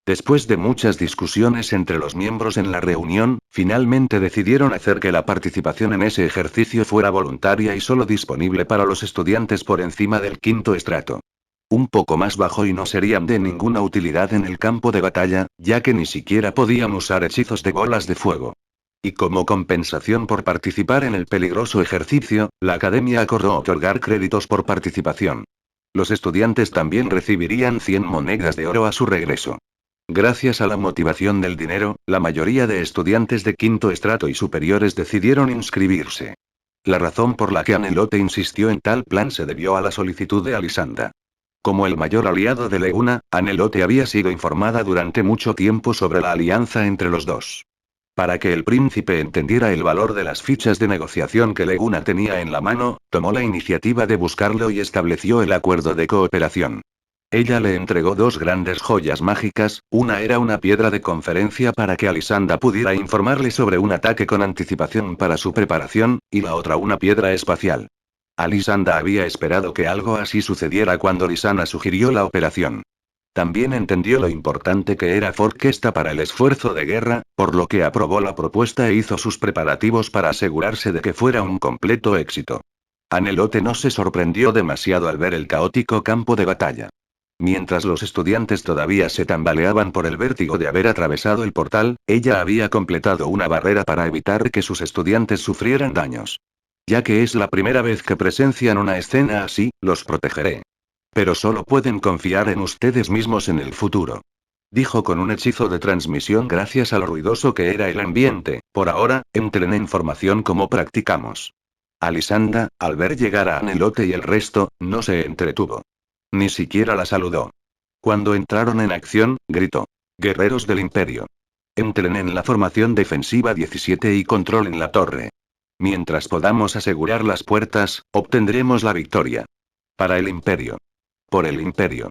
Después de muchas discusiones entre los miembros en la reunión, finalmente decidieron hacer que la participación en ese ejercicio fuera voluntaria y solo disponible para los estudiantes por encima del quinto estrato. Un poco más bajo y no serían de ninguna utilidad en el campo de batalla, ya que ni siquiera podían usar hechizos de bolas de fuego. Y como compensación por participar en el peligroso ejercicio, la academia acordó otorgar créditos por participación. Los estudiantes también recibirían 100 monedas de oro a su regreso. Gracias a la motivación del dinero, la mayoría de estudiantes de quinto estrato y superiores decidieron inscribirse. La razón por la que Anelote insistió en tal plan se debió a la solicitud de Alisanda. Como el mayor aliado de Leguna, Anelote había sido informada durante mucho tiempo sobre la alianza entre los dos. Para que el príncipe entendiera el valor de las fichas de negociación que Leguna tenía en la mano, tomó la iniciativa de buscarlo y estableció el acuerdo de cooperación. Ella le entregó dos grandes joyas mágicas, una era una piedra de conferencia para que Alisanda pudiera informarle sobre un ataque con anticipación para su preparación, y la otra una piedra espacial. Alisanda había esperado que algo así sucediera cuando Lisana sugirió la operación. También entendió lo importante que era Forquesta para el esfuerzo de guerra, por lo que aprobó la propuesta e hizo sus preparativos para asegurarse de que fuera un completo éxito. Anelote no se sorprendió demasiado al ver el caótico campo de batalla. Mientras los estudiantes todavía se tambaleaban por el vértigo de haber atravesado el portal, ella había completado una barrera para evitar que sus estudiantes sufrieran daños. Ya que es la primera vez que presencian una escena así, los protegeré. Pero solo pueden confiar en ustedes mismos en el futuro. Dijo con un hechizo de transmisión gracias a lo ruidoso que era el ambiente. Por ahora, entren en formación como practicamos. Alisanda, al ver llegar a Anelote y el resto, no se entretuvo. Ni siquiera la saludó. Cuando entraron en acción, gritó. Guerreros del Imperio. Entren en la formación defensiva 17 y controlen la torre. Mientras podamos asegurar las puertas, obtendremos la victoria. Para el Imperio. Por el Imperio.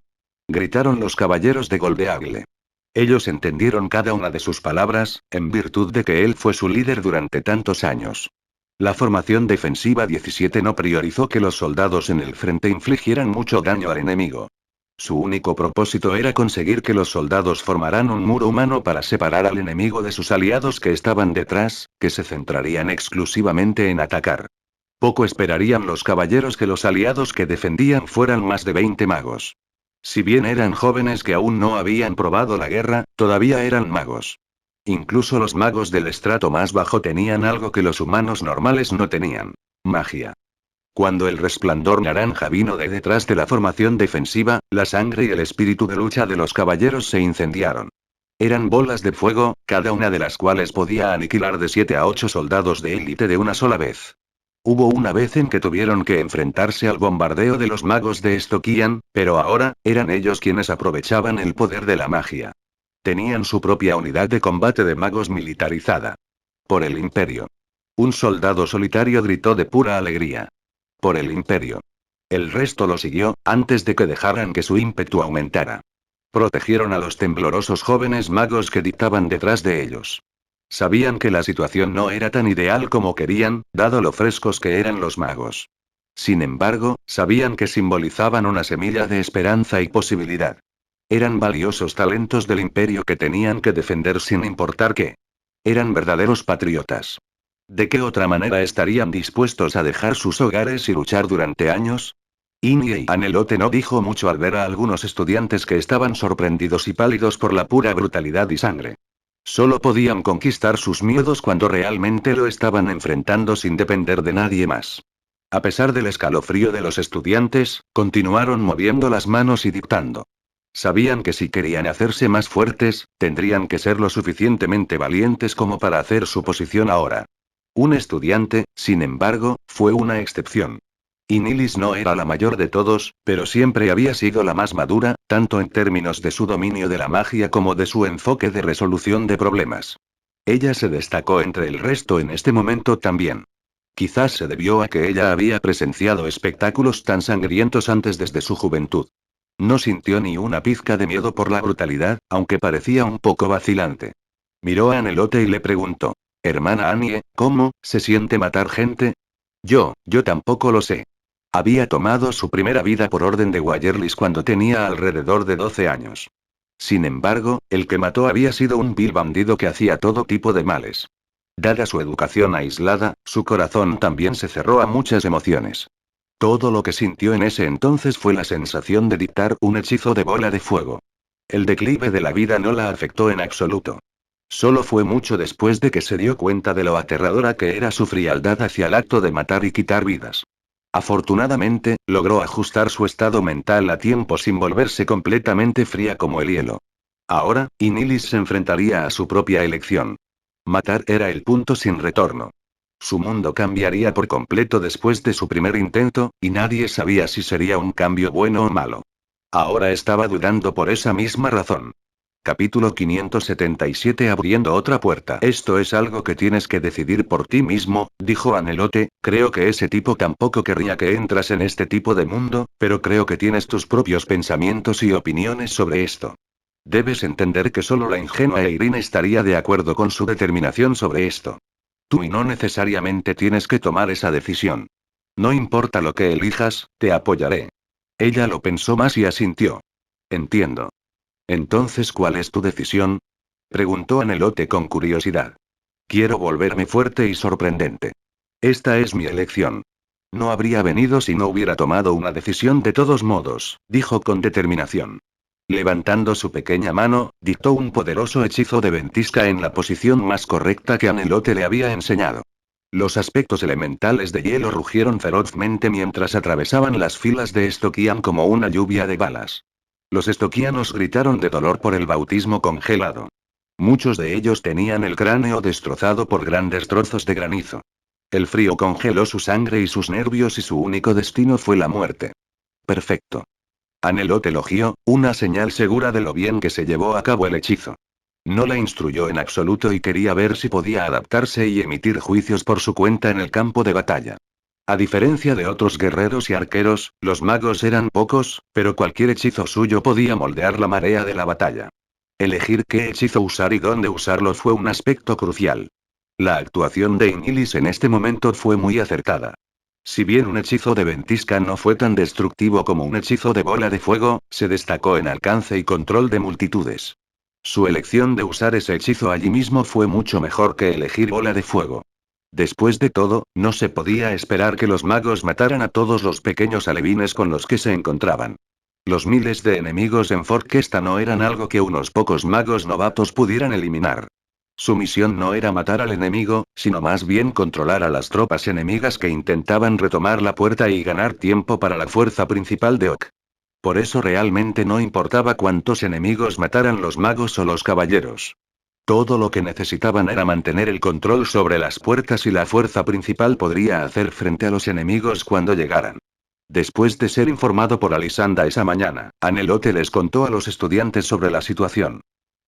Gritaron los caballeros de Goldeagle. Ellos entendieron cada una de sus palabras, en virtud de que él fue su líder durante tantos años. La formación defensiva 17 no priorizó que los soldados en el frente infligieran mucho daño al enemigo. Su único propósito era conseguir que los soldados formaran un muro humano para separar al enemigo de sus aliados que estaban detrás, que se centrarían exclusivamente en atacar. Poco esperarían los caballeros que los aliados que defendían fueran más de 20 magos. Si bien eran jóvenes que aún no habían probado la guerra, todavía eran magos. Incluso los magos del estrato más bajo tenían algo que los humanos normales no tenían: magia. Cuando el resplandor naranja vino de detrás de la formación defensiva, la sangre y el espíritu de lucha de los caballeros se incendiaron. Eran bolas de fuego, cada una de las cuales podía aniquilar de 7 a 8 soldados de élite de una sola vez. Hubo una vez en que tuvieron que enfrentarse al bombardeo de los magos de Estoquian, pero ahora, eran ellos quienes aprovechaban el poder de la magia. Tenían su propia unidad de combate de magos militarizada. Por el Imperio. Un soldado solitario gritó de pura alegría. Por el Imperio. El resto lo siguió, antes de que dejaran que su ímpetu aumentara. Protegieron a los temblorosos jóvenes magos que dictaban detrás de ellos. Sabían que la situación no era tan ideal como querían, dado lo frescos que eran los magos. Sin embargo, sabían que simbolizaban una semilla de esperanza y posibilidad. Eran valiosos talentos del Imperio que tenían que defender sin importar qué. Eran verdaderos patriotas. ¿De qué otra manera estarían dispuestos a dejar sus hogares y luchar durante años? Inie y Anelote no dijo mucho al ver a algunos estudiantes que estaban sorprendidos y pálidos por la pura brutalidad y sangre. Solo podían conquistar sus miedos cuando realmente lo estaban enfrentando sin depender de nadie más. A pesar del escalofrío de los estudiantes, continuaron moviendo las manos y dictando. Sabían que si querían hacerse más fuertes, tendrían que ser lo suficientemente valientes como para hacer su posición ahora. Un estudiante, sin embargo, fue una excepción. Y Nilis no era la mayor de todos, pero siempre había sido la más madura, tanto en términos de su dominio de la magia como de su enfoque de resolución de problemas. Ella se destacó entre el resto en este momento también. Quizás se debió a que ella había presenciado espectáculos tan sangrientos antes desde su juventud. No sintió ni una pizca de miedo por la brutalidad, aunque parecía un poco vacilante. Miró a Anelote y le preguntó: Hermana Annie, ¿cómo se siente matar gente? Yo tampoco lo sé. Había tomado su primera vida por orden de Wayerlis cuando tenía alrededor de 12 años. Sin embargo, el que mató había sido un vil bandido que hacía todo tipo de males. Dada su educación aislada, su corazón también se cerró a muchas emociones. Todo lo que sintió en ese entonces fue la sensación de dictar un hechizo de bola de fuego. El declive de la vida no la afectó en absoluto. Solo fue mucho después de que se dio cuenta de lo aterradora que era su frialdad hacia el acto de matar y quitar vidas. Afortunadamente, logró ajustar su estado mental a tiempo sin volverse completamente fría como el hielo. Ahora, Inilis se enfrentaría a su propia elección. Matar era el punto sin retorno. Su mundo cambiaría por completo después de su primer intento, y nadie sabía si sería un cambio bueno o malo. Ahora estaba dudando por esa misma razón. Capítulo 577. Abriendo otra puerta. Esto es algo que tienes que decidir por ti mismo, dijo Anelote. Creo que ese tipo tampoco querría que entras en este tipo de mundo, pero creo que tienes tus propios pensamientos y opiniones sobre esto. Debes entender que solo la ingenua Eirin estaría de acuerdo con su determinación sobre esto. Tú y no necesariamente tienes que tomar esa decisión. No importa lo que elijas, te apoyaré. Ella lo pensó más y asintió. Entiendo. Entonces, ¿cuál es tu decisión? Preguntó Anelote con curiosidad. Quiero volverme fuerte y sorprendente. Esta es mi elección. No habría venido si no hubiera tomado una decisión de todos modos, dijo con determinación. Levantando su pequeña mano, dictó un poderoso hechizo de ventisca en la posición más correcta que Anelote le había enseñado. Los aspectos elementales de hielo rugieron ferozmente mientras atravesaban las filas de Estoquian como una lluvia de balas. Los estoquianos gritaron de dolor por el bautismo congelado. Muchos de ellos tenían el cráneo destrozado por grandes trozos de granizo. El frío congeló su sangre y sus nervios y su único destino fue la muerte. Perfecto. Anelote elogió, una señal segura de lo bien que se llevó a cabo el hechizo. No la instruyó en absoluto y quería ver si podía adaptarse y emitir juicios por su cuenta en el campo de batalla. A diferencia de otros guerreros y arqueros, los magos eran pocos, pero cualquier hechizo suyo podía moldear la marea de la batalla. Elegir qué hechizo usar y dónde usarlo fue un aspecto crucial. La actuación de Inilis en este momento fue muy acertada. Si bien un hechizo de ventisca no fue tan destructivo como un hechizo de bola de fuego, se destacó en alcance y control de multitudes. Su elección de usar ese hechizo allí mismo fue mucho mejor que elegir bola de fuego. Después de todo, no se podía esperar que los magos mataran a todos los pequeños alevines con los que se encontraban. Los miles de enemigos en Forquesta no eran algo que unos pocos magos novatos pudieran eliminar. Su misión no era matar al enemigo, sino más bien controlar a las tropas enemigas que intentaban retomar la puerta y ganar tiempo para la fuerza principal de Oak. Por eso realmente no importaba cuántos enemigos mataran los magos o los caballeros. Todo lo que necesitaban era mantener el control sobre las puertas y la fuerza principal podría hacer frente a los enemigos cuando llegaran. Después de ser informado por Alisanda esa mañana, Anelote les contó a los estudiantes sobre la situación.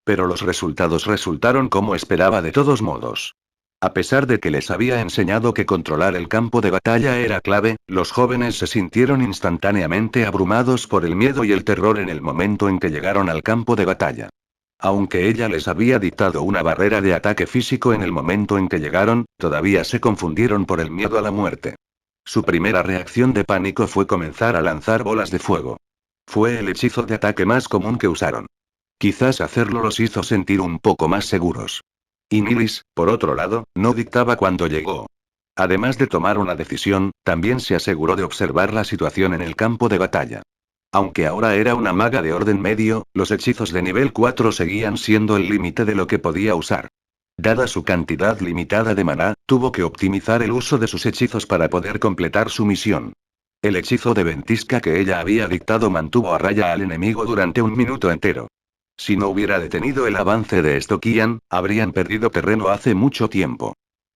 Pero los resultados resultaron como esperaba de todos modos. A pesar de que les había enseñado que controlar el campo de batalla era clave, los jóvenes se sintieron instantáneamente abrumados por el miedo y el terror en el momento en que llegaron al campo de batalla. Aunque ella les había dictado una barrera de ataque físico en el momento en que llegaron, todavía se confundieron por el miedo a la muerte. Su primera reacción de pánico fue comenzar a lanzar bolas de fuego. Fue el hechizo de ataque más común que usaron. Quizás hacerlo los hizo sentir un poco más seguros. Y Nilis, por otro lado, no dictaba cuándo llegó. Además de tomar una decisión, también se aseguró de observar la situación en el campo de batalla. Aunque ahora era una maga de orden medio, los hechizos de nivel 4 seguían siendo el límite de lo que podía usar. Dada su cantidad limitada de maná, tuvo que optimizar el uso de sus hechizos para poder completar su misión. El hechizo de ventisca que ella había dictado mantuvo a raya al enemigo durante un minuto entero. Si no hubiera detenido el avance de Stokian, habrían perdido terreno hace mucho tiempo.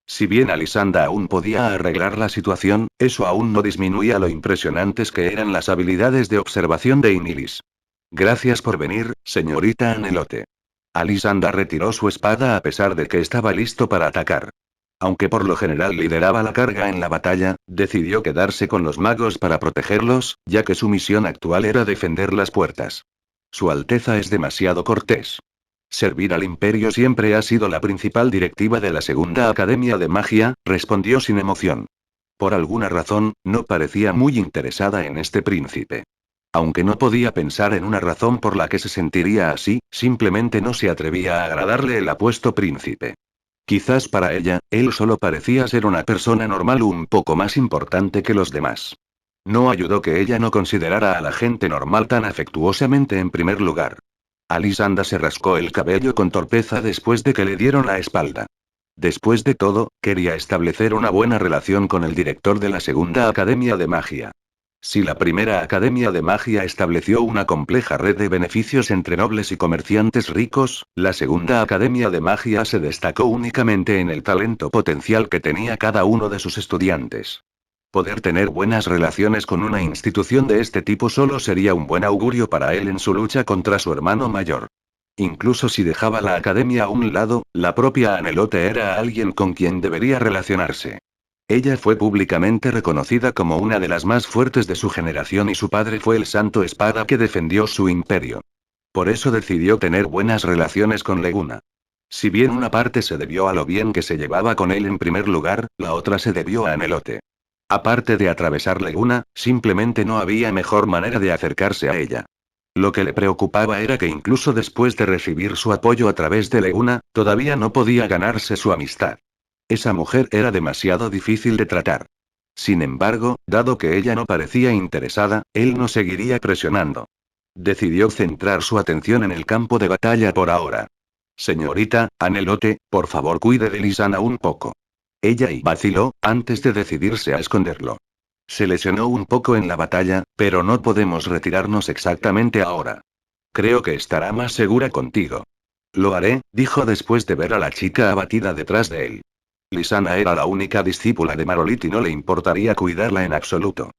Si bien Alisanda aún podía arreglar la situación, eso aún no disminuía lo impresionantes que eran las habilidades de observación de Inilis. Gracias por venir, señorita Anelote. Alisanda retiró su espada a pesar de que estaba listo para atacar. Aunque por lo general lideraba la carga en la batalla, decidió quedarse con los magos para protegerlos, ya que su misión actual era defender las puertas. Su Alteza es demasiado cortés. Servir al Imperio siempre ha sido la principal directiva de la Segunda Academia de Magia, respondió sin emoción. Por alguna razón, no parecía muy interesada en este príncipe. Aunque no podía pensar en una razón por la que se sentiría así, simplemente no se atrevía a agradarle el apuesto príncipe. Quizás para ella, él solo parecía ser una persona normal un poco más importante que los demás. No ayudó que ella no considerara a la gente normal tan afectuosamente en primer lugar. Alisanda se rascó el cabello con torpeza después de que le dieron la espalda. Después de todo, quería establecer una buena relación con el director de la Segunda Academia de Magia. Si la primera Academia de Magia estableció una compleja red de beneficios entre nobles y comerciantes ricos, la Segunda Academia de Magia se destacó únicamente en el talento potencial que tenía cada uno de sus estudiantes. Poder tener buenas relaciones con una institución de este tipo solo sería un buen augurio para él en su lucha contra su hermano mayor. Incluso si dejaba la academia a un lado, la propia Anelote era alguien con quien debería relacionarse. Ella fue públicamente reconocida como una de las más fuertes de su generación y su padre fue el Santo Espada que defendió su imperio. Por eso decidió tener buenas relaciones con Leguna. Si bien una parte se debió a lo bien que se llevaba con él en primer lugar, la otra se debió a Anelote. Aparte de atravesar Leguna, simplemente no había mejor manera de acercarse a ella. Lo que le preocupaba era que incluso después de recibir su apoyo a través de Leguna, todavía no podía ganarse su amistad. Esa mujer era demasiado difícil de tratar. Sin embargo, dado que ella no parecía interesada, él no seguiría presionando. Decidió centrar su atención en el campo de batalla por ahora. Señorita, Anelote, por favor cuide de Lisana un poco. Ella vaciló, antes de decidirse a esconderlo. Se lesionó un poco en la batalla, pero no podemos retirarnos exactamente ahora. Creo que estará más segura contigo. Lo haré, dijo después de ver a la chica abatida detrás de él. Lisana era la única discípula de Marolit y no le importaría cuidarla en absoluto.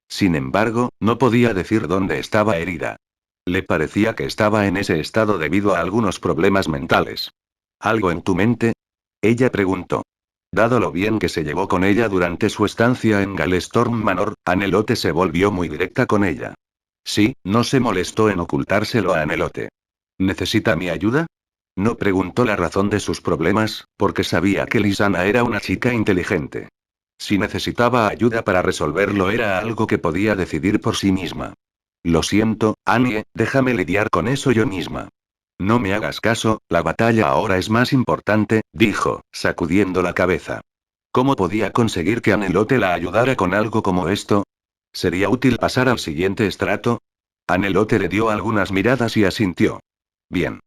Sin embargo, no podía decir dónde estaba herida. Le parecía que estaba en ese estado debido a algunos problemas mentales. ¿Algo en tu mente? Ella preguntó. Dado lo bien que se llevó con ella durante su estancia en Galestorm Manor, Anelote se volvió muy directa con ella. Sí, no se molestó en ocultárselo a Anelote. ¿Necesita mi ayuda? No preguntó la razón de sus problemas, porque sabía que Lisana era una chica inteligente. Si necesitaba ayuda para resolverlo era algo que podía decidir por sí misma. Lo siento, Annie, déjame lidiar con eso yo misma. No me hagas caso, la batalla ahora es más importante, dijo, sacudiendo la cabeza. ¿Cómo podía conseguir que Anelote la ayudara con algo como esto? ¿Sería útil pasar al siguiente estrato? Anelote le dio algunas miradas y asintió. Bien.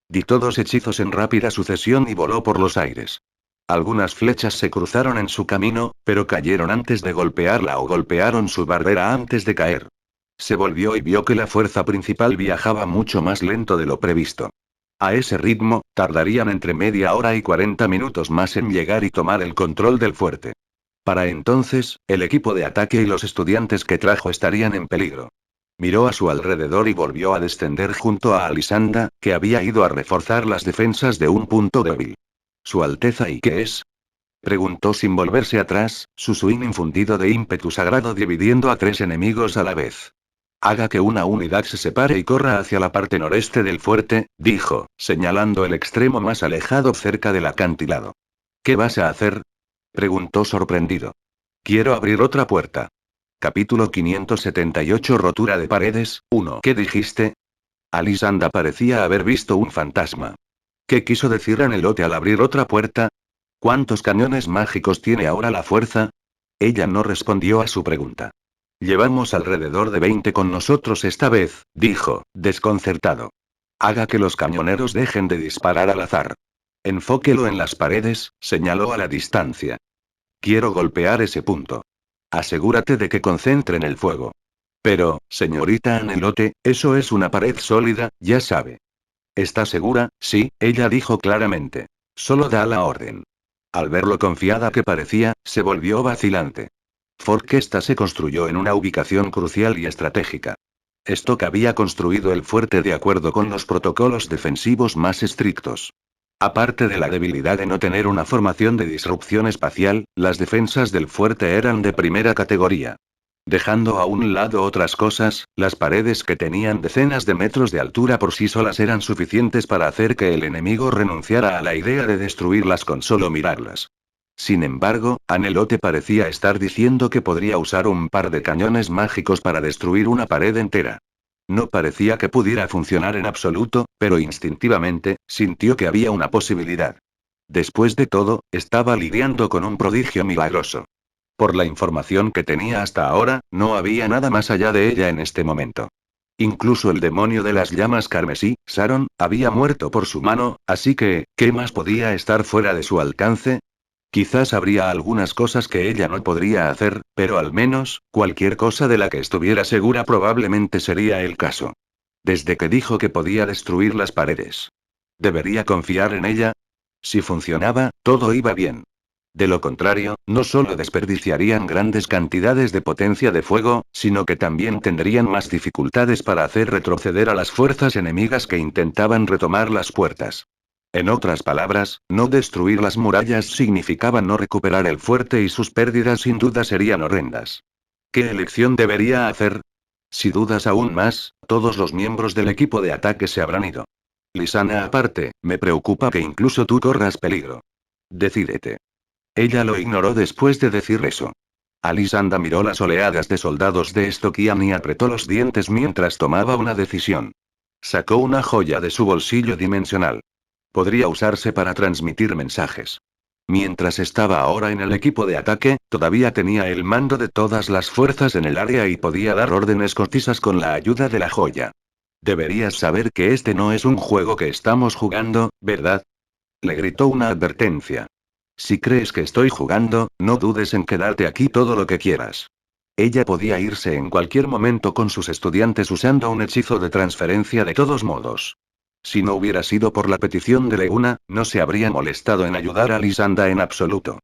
Dictó dos hechizos en rápida sucesión y voló por los aires. Algunas flechas se cruzaron en su camino, pero cayeron antes de golpearla o golpearon su barrera antes de caer. Se volvió y vio que la fuerza principal viajaba mucho más lento de lo previsto. A ese ritmo, tardarían entre media hora y 40 minutos más en llegar y tomar el control del fuerte. Para entonces, el equipo de ataque y los estudiantes que trajo estarían en peligro. Miró a su alrededor y volvió a descender junto a Alisanda, que había ido a reforzar las defensas de un punto débil. ¿Su Alteza y qué es? Preguntó sin volverse atrás, su swing infundido de ímpetu sagrado dividiendo a tres enemigos a la vez. Haga que una unidad se separe y corra hacia la parte noreste del fuerte, dijo, señalando el extremo más alejado cerca del acantilado. ¿Qué vas a hacer? Preguntó sorprendido. Quiero abrir otra puerta. Capítulo 578 Rotura de paredes, 1. ¿Qué dijiste? Alisanda parecía haber visto un fantasma. ¿Qué quiso decir Anelote al abrir otra puerta? ¿Cuántos cañones mágicos tiene ahora la fuerza? Ella no respondió a su pregunta. Llevamos alrededor de 20 con nosotros esta vez, dijo, desconcertado. Haga que los cañoneros dejen de disparar al azar. Enfóquelo en las paredes, señaló a la distancia. Quiero golpear ese punto. Asegúrate de que concentren el fuego. Pero, señorita Anelote, eso es una pared sólida, ya sabe. ¿Está segura? Sí, ella dijo claramente. Solo da la orden. Al ver lo confiada que parecía, se volvió vacilante. Forquesta se construyó en una ubicación crucial y estratégica. Stock había construido el fuerte de acuerdo con los protocolos defensivos más estrictos. Aparte de la debilidad de no tener una formación de disrupción espacial, las defensas del fuerte eran de primera categoría. Dejando a un lado otras cosas, las paredes que tenían decenas de metros de altura por sí solas eran suficientes para hacer que el enemigo renunciara a la idea de destruirlas con solo mirarlas. Sin embargo, Anelote parecía estar diciendo que podría usar un par de cañones mágicos para destruir una pared entera. No parecía que pudiera funcionar en absoluto, pero instintivamente, sintió que había una posibilidad. Después de todo, estaba lidiando con un prodigio milagroso. Por la información que tenía hasta ahora, no había nada más allá de ella en este momento. Incluso el demonio de las llamas carmesí, Saron, había muerto por su mano, así que, ¿qué más podía estar fuera de su alcance? Quizás habría algunas cosas que ella no podría hacer, pero al menos, cualquier cosa de la que estuviera segura probablemente sería el caso. Desde que dijo que podía destruir las paredes. ¿Debería confiar en ella? Si funcionaba, todo iba bien. De lo contrario, no solo desperdiciarían grandes cantidades de potencia de fuego, sino que también tendrían más dificultades para hacer retroceder a las fuerzas enemigas que intentaban retomar las puertas. En otras palabras, no destruir las murallas significaba no recuperar el fuerte y sus pérdidas sin duda serían horrendas. ¿Qué elección debería hacer? Si dudas aún más, todos los miembros del equipo de ataque se habrán ido. Lisana aparte, me preocupa que incluso tú corras peligro. Decídete. Ella lo ignoró después de decir eso. Alisanda miró las oleadas de soldados de Stokian y apretó los dientes mientras tomaba una decisión. Sacó una joya de su bolsillo dimensional. Podría usarse para transmitir mensajes. Mientras estaba ahora en el equipo de ataque, todavía tenía el mando de todas las fuerzas en el área y podía dar órdenes concisas con la ayuda de la joya. Deberías saber que este no es un juego que estamos jugando, ¿verdad? Le gritó una advertencia. Si crees que estoy jugando, no dudes en quedarte aquí todo lo que quieras. Ella podía irse en cualquier momento con sus estudiantes usando un hechizo de transferencia de todos modos. Si no hubiera sido por la petición de Leguna, no se habría molestado en ayudar a Lisanda en absoluto.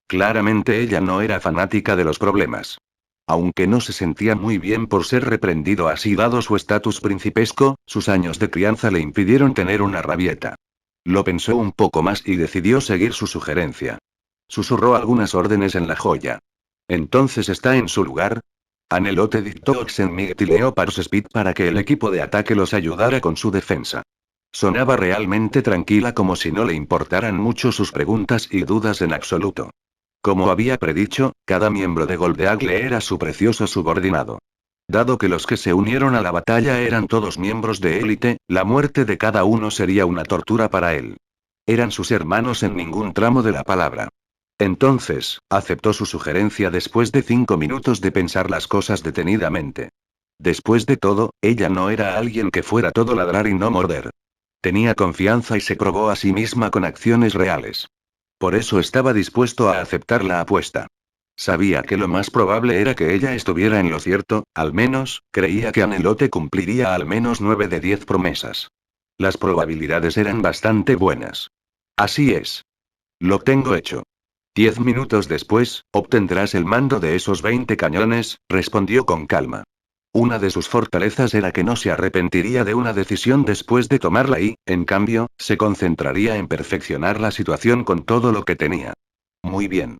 Claramente ella no era fanática de los problemas. Aunque no se sentía muy bien por ser reprendido así dado su estatus principesco, sus años de crianza le impidieron tener una rabieta. Lo pensó un poco más y decidió seguir su sugerencia. Susurró algunas órdenes en la joya. ¿Entonces está en su lugar? Anelote dictó Oxenmigt y Leopard's Speed para que el equipo de ataque los ayudara con su defensa. Sonaba realmente tranquila como si no le importaran mucho sus preguntas y dudas en absoluto. Como había predicho, cada miembro de Goldeagle era su precioso subordinado. Dado que los que se unieron a la batalla eran todos miembros de élite, la muerte de cada uno sería una tortura para él. Eran sus hermanos en ningún tramo de la palabra. Entonces, aceptó su sugerencia después de 5 minutos de pensar las cosas detenidamente. Después de todo, ella no era alguien que fuera todo ladrar y no morder. Tenía confianza y se probó a sí misma con acciones reales. Por eso estaba dispuesto a aceptar la apuesta. Sabía que lo más probable era que ella estuviera en lo cierto, al menos, creía que Anelote cumpliría al menos 9 de 10 promesas. Las probabilidades eran bastante buenas. Así es. Lo tengo hecho. 10 minutos después, obtendrás el mando de esos 20 cañones, respondió con calma. Una de sus fortalezas era que no se arrepentiría de una decisión después de tomarla y, en cambio, se concentraría en perfeccionar la situación con todo lo que tenía. Muy bien.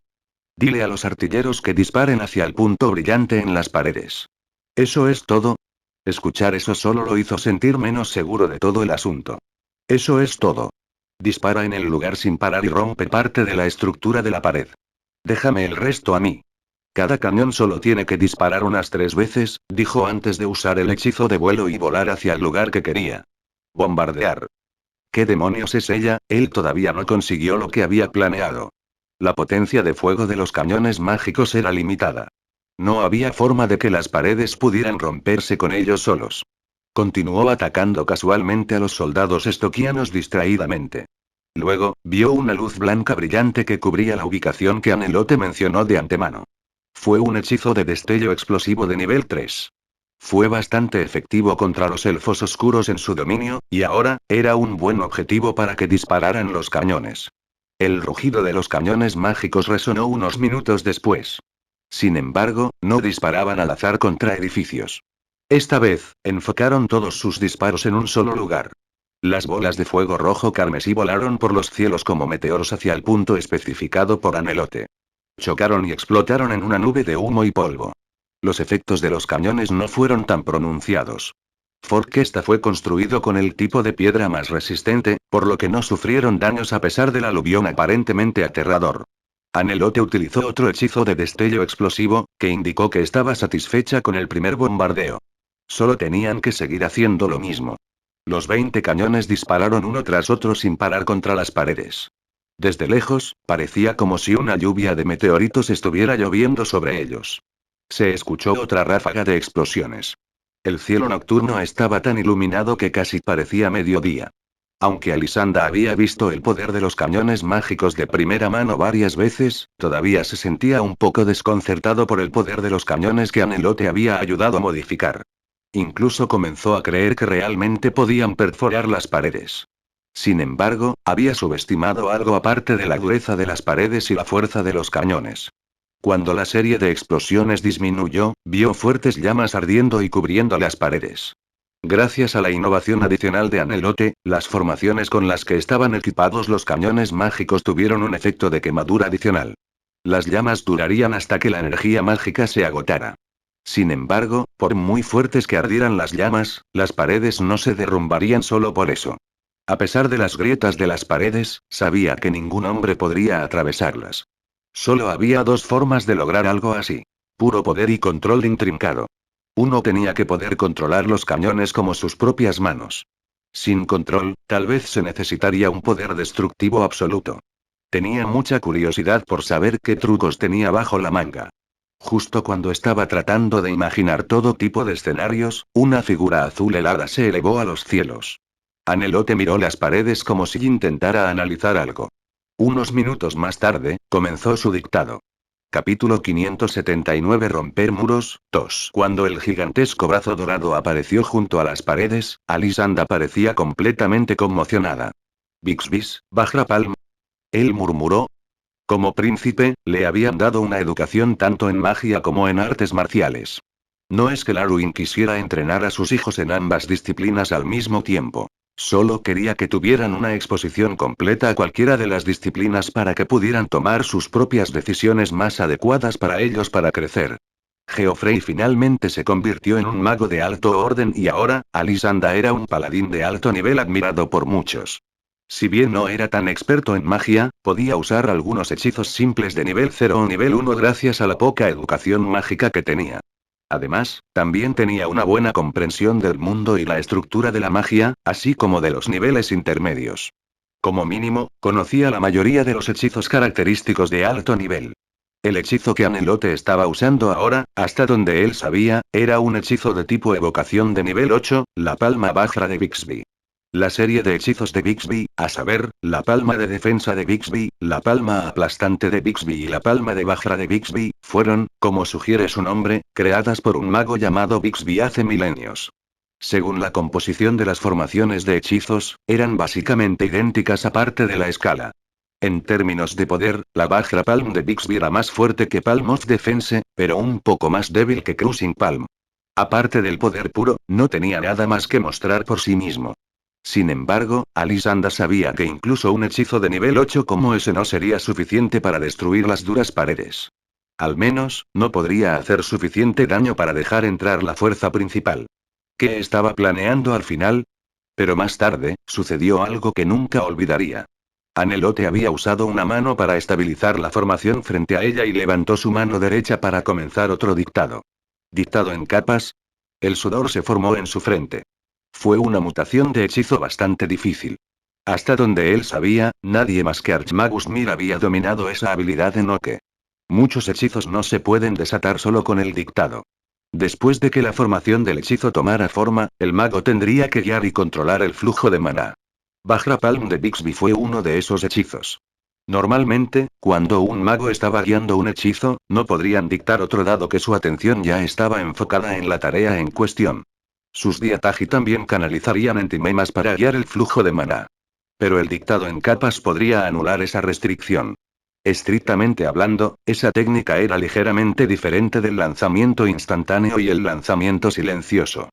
Dile a los artilleros que disparen hacia el punto brillante en las paredes. ¿Eso es todo? Escuchar eso solo lo hizo sentir menos seguro de todo el asunto. Eso es todo. Dispara en el lugar sin parar y rompe parte de la estructura de la pared. Déjame el resto a mí. Cada cañón solo tiene que disparar unas 3 veces, dijo antes de usar el hechizo de vuelo y volar hacia el lugar que quería. Bombardear. ¿Qué demonios es ella? Él todavía no consiguió lo que había planeado. La potencia de fuego de los cañones mágicos era limitada. No había forma de que las paredes pudieran romperse con ellos solos. Continuó atacando casualmente a los soldados estoquianos distraídamente. Luego, vio una luz blanca brillante que cubría la ubicación que Anelote mencionó de antemano. Fue un hechizo de destello explosivo de nivel 3. Fue bastante efectivo contra los elfos oscuros en su dominio, y ahora, era un buen objetivo para que dispararan los cañones. El rugido de los cañones mágicos resonó unos minutos después. Sin embargo, no disparaban al azar contra edificios. Esta vez, enfocaron todos sus disparos en un solo lugar. Las bolas de fuego rojo carmesí volaron por los cielos como meteoros hacia el punto especificado por Anelote. Chocaron y explotaron en una nube de humo y polvo. Los efectos de los cañones no fueron tan pronunciados. Forquesta fue construido con el tipo de piedra más resistente, por lo que no sufrieron daños a pesar del aluvión aparentemente aterrador. Anelote utilizó otro hechizo de destello explosivo, que indicó que estaba satisfecha con el primer bombardeo. Solo tenían que seguir haciendo lo mismo. Los 20 cañones dispararon uno tras otro sin parar contra las paredes. Desde lejos, parecía como si una lluvia de meteoritos estuviera lloviendo sobre ellos. Se escuchó otra ráfaga de explosiones. El cielo nocturno estaba tan iluminado que casi parecía mediodía. Aunque Alisanda había visto el poder de los cañones mágicos de primera mano varias veces, todavía se sentía un poco desconcertado por el poder de los cañones que Anelote había ayudado a modificar. Incluso comenzó a creer que realmente podían perforar las paredes. Sin embargo, había subestimado algo aparte de la dureza de las paredes y la fuerza de los cañones. Cuando la serie de explosiones disminuyó, vio fuertes llamas ardiendo y cubriendo las paredes. Gracias a la innovación adicional de Anelote, las formaciones con las que estaban equipados los cañones mágicos tuvieron un efecto de quemadura adicional. Las llamas durarían hasta que la energía mágica se agotara. Sin embargo, por muy fuertes que ardieran las llamas, las paredes no se derrumbarían solo por eso. A pesar de las grietas de las paredes, sabía que ningún hombre podría atravesarlas. Solo había dos formas de lograr algo así. Puro poder y control intrincado. Uno tenía que poder controlar los cañones como sus propias manos. Sin control, tal vez se necesitaría un poder destructivo absoluto. Tenía mucha curiosidad por saber qué trucos tenía bajo la manga. Justo cuando estaba tratando de imaginar todo tipo de escenarios, una figura azul helada se elevó a los cielos. Anelote miró las paredes como si intentara analizar algo. Unos minutos más tarde, comenzó su dictado. Capítulo 579 Romper muros, 2. Cuando el gigantesco brazo dorado apareció junto a las paredes, Alisanda parecía completamente conmocionada. Bixbis, Bajra Palm. Él murmuró. Como príncipe, le habían dado una educación tanto en magia como en artes marciales. No es que Laruin quisiera entrenar a sus hijos en ambas disciplinas al mismo tiempo. Solo quería que tuvieran una exposición completa a cualquiera de las disciplinas para que pudieran tomar sus propias decisiones más adecuadas para ellos para crecer. Geoffrey finalmente se convirtió en un mago de alto orden y ahora, Alisanda era un paladín de alto nivel admirado por muchos. Si bien no era tan experto en magia, podía usar algunos hechizos simples de nivel 0 o nivel 1 gracias a la poca educación mágica que tenía. Además, también tenía una buena comprensión del mundo y la estructura de la magia, así como de los niveles intermedios. Como mínimo, conocía la mayoría de los hechizos característicos de alto nivel. El hechizo que Anelote estaba usando ahora, hasta donde él sabía, era un hechizo de tipo evocación de nivel 8, la palma Bajra de Bixby. La serie de hechizos de Bixby, a saber, la palma de defensa de Bixby, la palma aplastante de Bixby y la palma de Bajra de Bixby, fueron, como sugiere su nombre, creadas por un mago llamado Bixby hace milenios. Según la composición de las formaciones de hechizos, eran básicamente idénticas aparte de la escala. En términos de poder, la Bajra Palm de Bixby era más fuerte que Palm of Defense, pero un poco más débil que Crushing Palm. Aparte del poder puro, no tenía nada más que mostrar por sí mismo. Sin embargo, Alisanda sabía que incluso un hechizo de nivel 8 como ese no sería suficiente para destruir las duras paredes. Al menos, no podría hacer suficiente daño para dejar entrar la fuerza principal. ¿Qué estaba planeando al final? Pero más tarde, sucedió algo que nunca olvidaría. Anelote había usado una mano para estabilizar la formación frente a ella y levantó su mano derecha para comenzar otro dictado. ¿Dictado en capas? El sudor se formó en su frente. Fue una mutación de hechizo bastante difícil. Hasta donde él sabía, nadie más que Archmagus Mir había dominado esa habilidad en Oke. Muchos hechizos no se pueden desatar solo con el dictado. Después de que la formación del hechizo tomara forma, el mago tendría que guiar y controlar el flujo de maná. Bajra Palm de Bixby fue uno de esos hechizos. Normalmente, cuando un mago estaba guiando un hechizo, no podrían dictar otro dado que su atención ya estaba enfocada en la tarea en cuestión. Sus diatagi también canalizarían entimemas para guiar el flujo de maná. Pero el dictado en capas podría anular esa restricción. Estrictamente hablando, esa técnica era ligeramente diferente del lanzamiento instantáneo y el lanzamiento silencioso.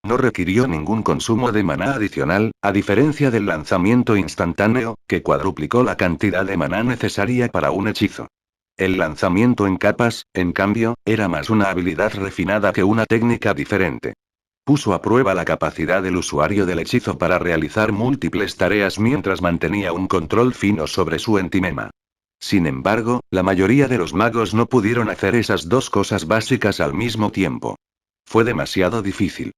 No requirió ningún consumo de maná adicional, a diferencia del lanzamiento instantáneo, que cuadruplicó la cantidad de maná necesaria para un hechizo. El lanzamiento en capas, en cambio, era más una habilidad refinada que una técnica diferente. Puso a prueba la capacidad del usuario del hechizo para realizar múltiples tareas mientras mantenía un control fino sobre su entimema. Sin embargo, la mayoría de los magos no pudieron hacer esas dos cosas básicas al mismo tiempo. Fue demasiado difícil.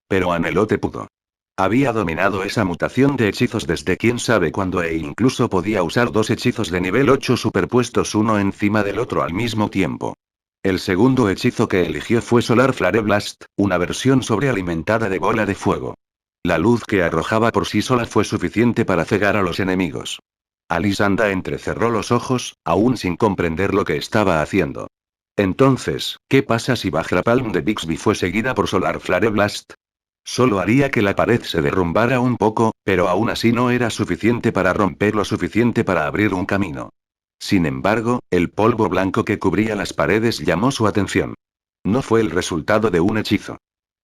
Pero Anelote pudo. Había dominado esa mutación de hechizos desde quién sabe cuándo e incluso podía usar dos hechizos de nivel 8 superpuestos uno encima del otro al mismo tiempo. El segundo hechizo que eligió fue Solar Flare Blast, una versión sobrealimentada de bola de fuego. La luz que arrojaba por sí sola fue suficiente para cegar a los enemigos. Alisanda entrecerró los ojos, aún sin comprender lo que estaba haciendo. Entonces, ¿qué pasa si Vajrapalm de Bixby fue seguida por Solar Flare Blast? Solo haría que la pared se derrumbara un poco, pero aún así no era suficiente para romper lo suficiente para abrir un camino. Sin embargo, el polvo blanco que cubría las paredes llamó su atención. No fue el resultado de un hechizo.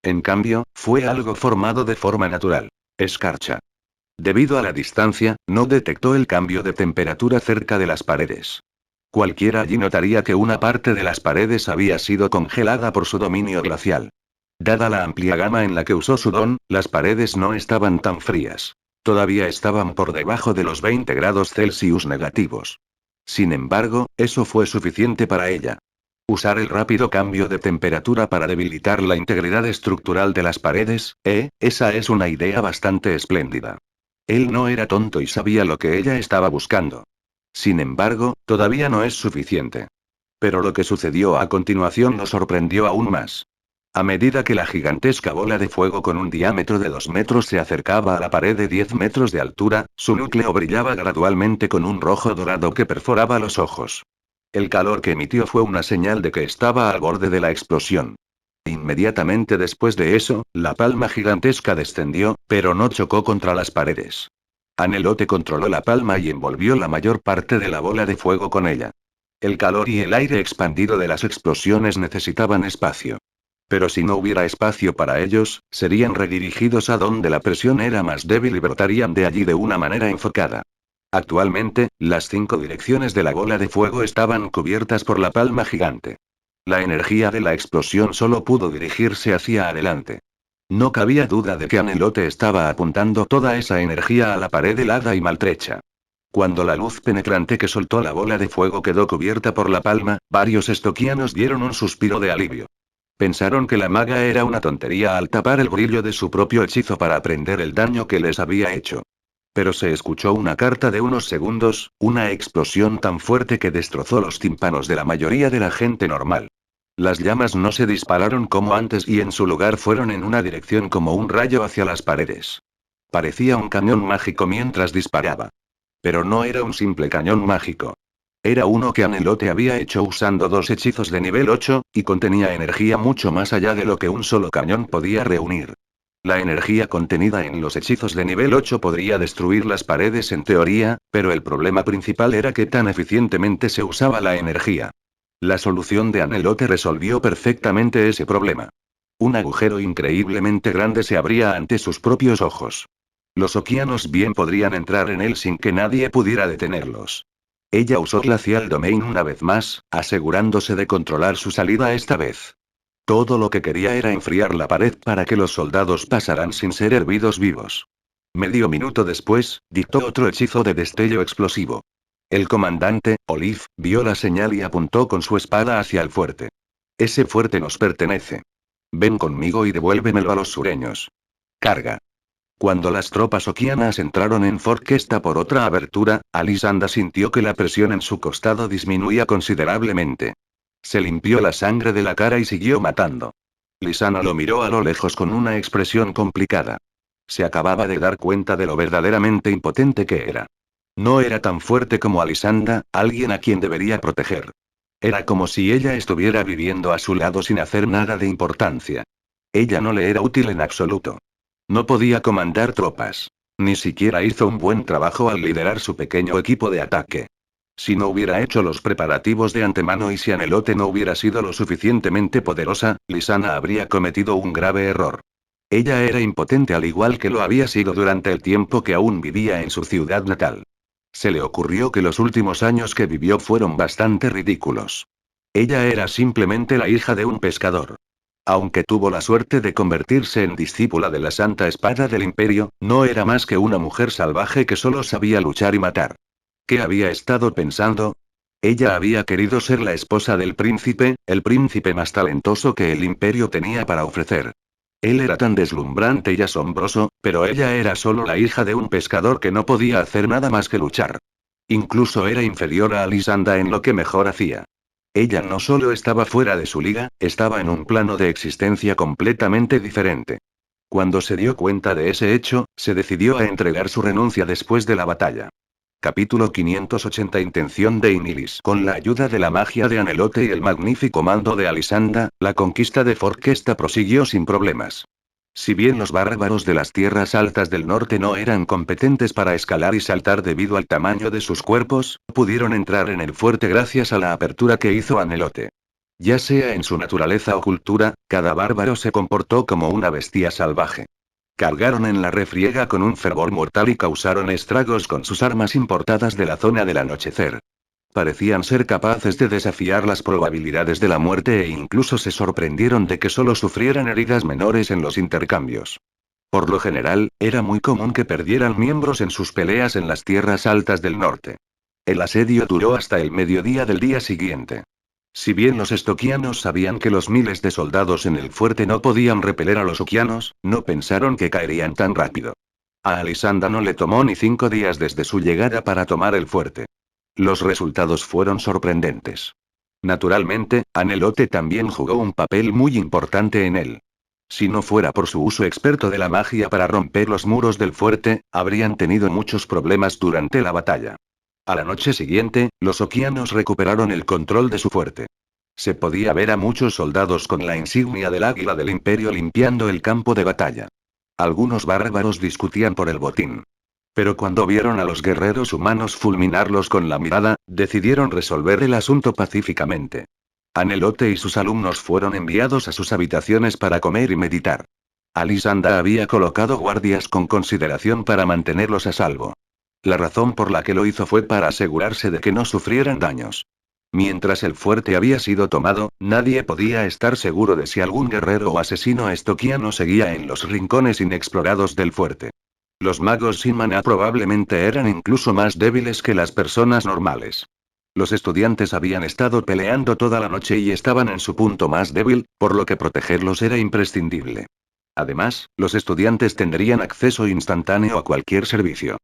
En cambio, fue algo formado de forma natural. Escarcha. Debido a la distancia, no detectó el cambio de temperatura cerca de las paredes. Cualquiera allí notaría que una parte de las paredes había sido congelada por su dominio glacial. Dada la amplia gama en la que usó su don, las paredes no estaban tan frías. Todavía estaban por debajo de los 20 grados Celsius negativos. Sin embargo, eso fue suficiente para ella. Usar el rápido cambio de temperatura para debilitar la integridad estructural de las paredes, esa es una idea bastante espléndida. Él no era tonto y sabía lo que ella estaba buscando. Sin embargo, todavía no es suficiente. Pero lo que sucedió a continuación lo sorprendió aún más. A medida que la gigantesca bola de fuego con un diámetro de 2 metros se acercaba a la pared de 10 metros de altura, su núcleo brillaba gradualmente con un rojo dorado que perforaba los ojos. El calor que emitió fue una señal de que estaba al borde de la explosión. Inmediatamente después de eso, la palma gigantesca descendió, pero no chocó contra las paredes. Anelote controló la palma y envolvió la mayor parte de la bola de fuego con ella. El calor y el aire expandido de las explosiones necesitaban espacio. Pero si no hubiera espacio para ellos, serían redirigidos a donde la presión era más débil y brotarían de allí de una manera enfocada. Actualmente, las 5 direcciones de la bola de fuego estaban cubiertas por la palma gigante. La energía de la explosión solo pudo dirigirse hacia adelante. No cabía duda de que Anelote estaba apuntando toda esa energía a la pared helada y maltrecha. Cuando la luz penetrante que soltó la bola de fuego quedó cubierta por la palma, varios estoquianos dieron un suspiro de alivio. Pensaron que la maga era una tontería al tapar el brillo de su propio hechizo para aprender el daño que les había hecho. Pero se escuchó una carta de unos segundos, una explosión tan fuerte que destrozó los tímpanos de la mayoría de la gente normal. Las llamas no se dispararon como antes y en su lugar fueron en una dirección como un rayo hacia las paredes. Parecía un cañón mágico mientras disparaba. Pero no era un simple cañón mágico. Era uno que Anelote había hecho usando 2 hechizos de nivel 8, y contenía energía mucho más allá de lo que un solo cañón podía reunir. La energía contenida en los hechizos de nivel 8 podría destruir las paredes en teoría, pero el problema principal era que tan eficientemente se usaba la energía. La solución de Anelote resolvió perfectamente ese problema. Un agujero increíblemente grande se abría ante sus propios ojos. Los oquianos bien podrían entrar en él sin que nadie pudiera detenerlos. Ella usó Glacial Domain una vez más, asegurándose de controlar su salida esta vez. Todo lo que quería era enfriar la pared para que los soldados pasaran sin ser hervidos vivos. Medio minuto después, dictó otro hechizo de destello explosivo. El comandante, Olive, vio la señal y apuntó con su espada hacia el fuerte. Ese fuerte nos pertenece. Ven conmigo y devuélvemelo a los sureños. Carga. Cuando las tropas oquianas entraron en Forquesta por otra abertura, Alisanda sintió que la presión en su costado disminuía considerablemente. Se limpió la sangre de la cara y siguió matando. Lisana lo miró a lo lejos con una expresión complicada. Se acababa de dar cuenta de lo verdaderamente impotente que era. No era tan fuerte como Alisanda, alguien a quien debería proteger. Era como si ella estuviera viviendo a su lado sin hacer nada de importancia. Ella no le era útil en absoluto. No podía comandar tropas. Ni siquiera hizo un buen trabajo al liderar su pequeño equipo de ataque. Si no hubiera hecho los preparativos de antemano y si Anelote no hubiera sido lo suficientemente poderosa, Lisana habría cometido un grave error. Ella era impotente al igual que lo había sido durante el tiempo que aún vivía en su ciudad natal. Se le ocurrió que los últimos años que vivió fueron bastante ridículos. Ella era simplemente la hija de un pescador. Aunque tuvo la suerte de convertirse en discípula de la Santa Espada del Imperio, no era más que una mujer salvaje que solo sabía luchar y matar. ¿Qué había estado pensando? Ella había querido ser la esposa del príncipe, el príncipe más talentoso que el Imperio tenía para ofrecer. Él era tan deslumbrante y asombroso, pero ella era solo la hija de un pescador que no podía hacer nada más que luchar. Incluso era inferior a Alisanda en lo que mejor hacía. Ella no solo estaba fuera de su liga, estaba en un plano de existencia completamente diferente. Cuando se dio cuenta de ese hecho, se decidió a entregar su renuncia después de la batalla. Capítulo 580 Intención de Inilis. Con la ayuda de la magia de Anelote y el magnífico mando de Alisanda, la conquista de Forquesta prosiguió sin problemas. Si bien los bárbaros de las tierras altas del norte no eran competentes para escalar y saltar debido al tamaño de sus cuerpos, pudieron entrar en el fuerte gracias a la apertura que hizo Anelote. Ya sea en su naturaleza o cultura, cada bárbaro se comportó como una bestia salvaje. Cargaron en la refriega con un fervor mortal y causaron estragos con sus armas importadas de la zona del anochecer. Parecían ser capaces de desafiar las probabilidades de la muerte e incluso se sorprendieron de que solo sufrieran heridas menores en los intercambios. Por lo general, era muy común que perdieran miembros en sus peleas en las tierras altas del norte. El asedio duró hasta el mediodía del día siguiente. Si bien los estoquianos sabían que los miles de soldados en el fuerte no podían repeler a los uquianos, no pensaron que caerían tan rápido. A Alisanda no le tomó ni 5 días desde su llegada para tomar el fuerte. Los resultados fueron sorprendentes. Naturalmente, Anelote también jugó un papel muy importante en él. Si no fuera por su uso experto de la magia para romper los muros del fuerte, habrían tenido muchos problemas durante la batalla. A la noche siguiente, los oquianos recuperaron el control de su fuerte. Se podía ver a muchos soldados con la insignia del águila del imperio limpiando el campo de batalla. Algunos bárbaros discutían por el botín. Pero cuando vieron a los guerreros humanos fulminarlos con la mirada, decidieron resolver el asunto pacíficamente. Anelote y sus alumnos fueron enviados a sus habitaciones para comer y meditar. Alisanda había colocado guardias con consideración para mantenerlos a salvo. La razón por la que lo hizo fue para asegurarse de que no sufrieran daños. Mientras el fuerte había sido tomado, nadie podía estar seguro de si algún guerrero o asesino estoquiano seguía en los rincones inexplorados del fuerte. Los magos sin maná probablemente eran incluso más débiles que las personas normales. Los estudiantes habían estado peleando toda la noche y estaban en su punto más débil, por lo que protegerlos era imprescindible. Además, los estudiantes tendrían acceso instantáneo a cualquier servicio.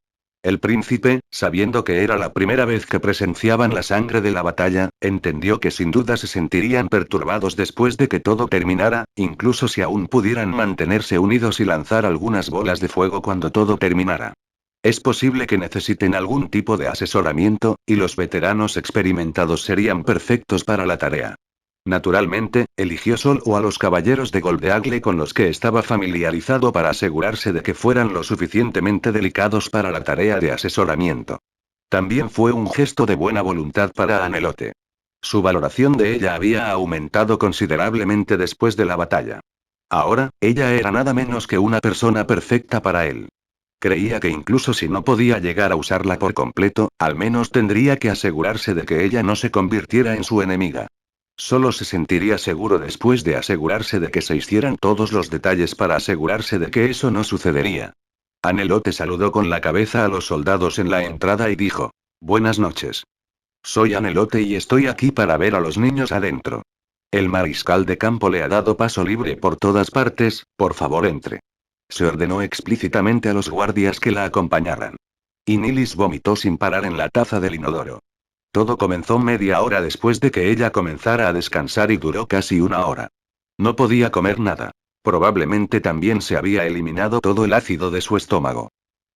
El príncipe, sabiendo que era la primera vez que presenciaban la sangre de la batalla, entendió que sin duda se sentirían perturbados después de que todo terminara, incluso si aún pudieran mantenerse unidos y lanzar algunas bolas de fuego cuando todo terminara. Es posible que necesiten algún tipo de asesoramiento, y los veteranos experimentados serían perfectos para la tarea. Naturalmente, eligió solo a los caballeros de Goldeagle con los que estaba familiarizado para asegurarse de que fueran lo suficientemente delicados para la tarea de asesoramiento. También fue un gesto de buena voluntad para Anelote. Su valoración de ella había aumentado considerablemente después de la batalla. Ahora, ella era nada menos que una persona perfecta para él. Creía que incluso si no podía llegar a usarla por completo, al menos tendría que asegurarse de que ella no se convirtiera en su enemiga. Solo se sentiría seguro después de asegurarse de que se hicieran todos los detalles para asegurarse de que eso no sucedería. Anelote saludó con la cabeza a los soldados en la entrada y dijo: Buenas noches. Soy Anelote y estoy aquí para ver a los niños adentro. El mariscal de campo le ha dado paso libre por todas partes, por favor entre. Se ordenó explícitamente a los guardias que la acompañaran. Y Nilis vomitó sin parar en la taza del inodoro. Todo comenzó media hora después de que ella comenzara a descansar y duró casi 1 hora. No podía comer nada. Probablemente también se había eliminado todo el ácido de su estómago.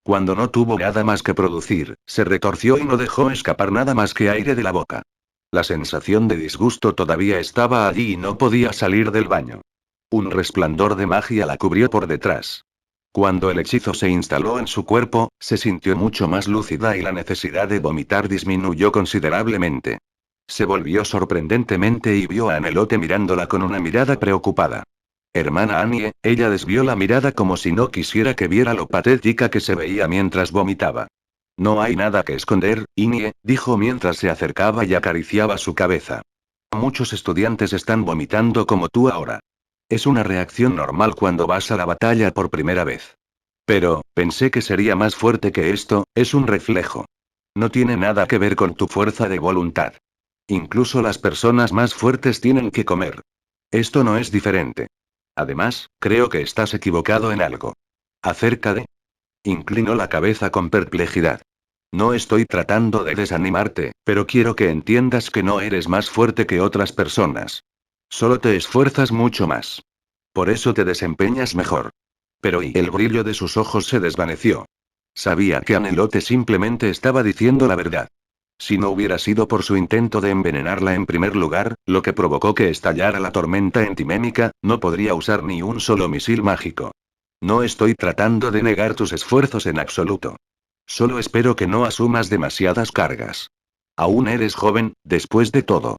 Cuando no tuvo nada más que producir, se retorció y no dejó escapar nada más que aire de la boca. La sensación de disgusto todavía estaba allí y no podía salir del baño. Un resplandor de magia la cubrió por detrás. Cuando el hechizo se instaló en su cuerpo, se sintió mucho más lúcida y la necesidad de vomitar disminuyó considerablemente. Se volvió sorprendentemente y vio a Anelote mirándola con una mirada preocupada. Hermana Annie, ella desvió la mirada como si no quisiera que viera lo patética que se veía mientras vomitaba. No hay nada que esconder, Innie, dijo mientras se acercaba y acariciaba su cabeza. Muchos estudiantes están vomitando como tú ahora. Es una reacción normal cuando vas a la batalla por primera vez. Pero, pensé que sería más fuerte que esto, es un reflejo. No tiene nada que ver con tu fuerza de voluntad. Incluso las personas más fuertes tienen que comer. Esto no es diferente. Además, creo que estás equivocado en algo. ¿Acerca de? Inclinó la cabeza con perplejidad. No estoy tratando de desanimarte, pero quiero que entiendas que no eres más fuerte que otras personas. Solo te esfuerzas mucho más. Por eso te desempeñas mejor. Pero y el brillo de sus ojos se desvaneció. Sabía que Anelote simplemente estaba diciendo la verdad. Si no hubiera sido por su intento de envenenarla en primer lugar, lo que provocó que estallara la tormenta entimémica, no podría usar ni un solo misil mágico. No estoy tratando de negar tus esfuerzos en absoluto. Solo espero que no asumas demasiadas cargas. Aún eres joven, después de todo.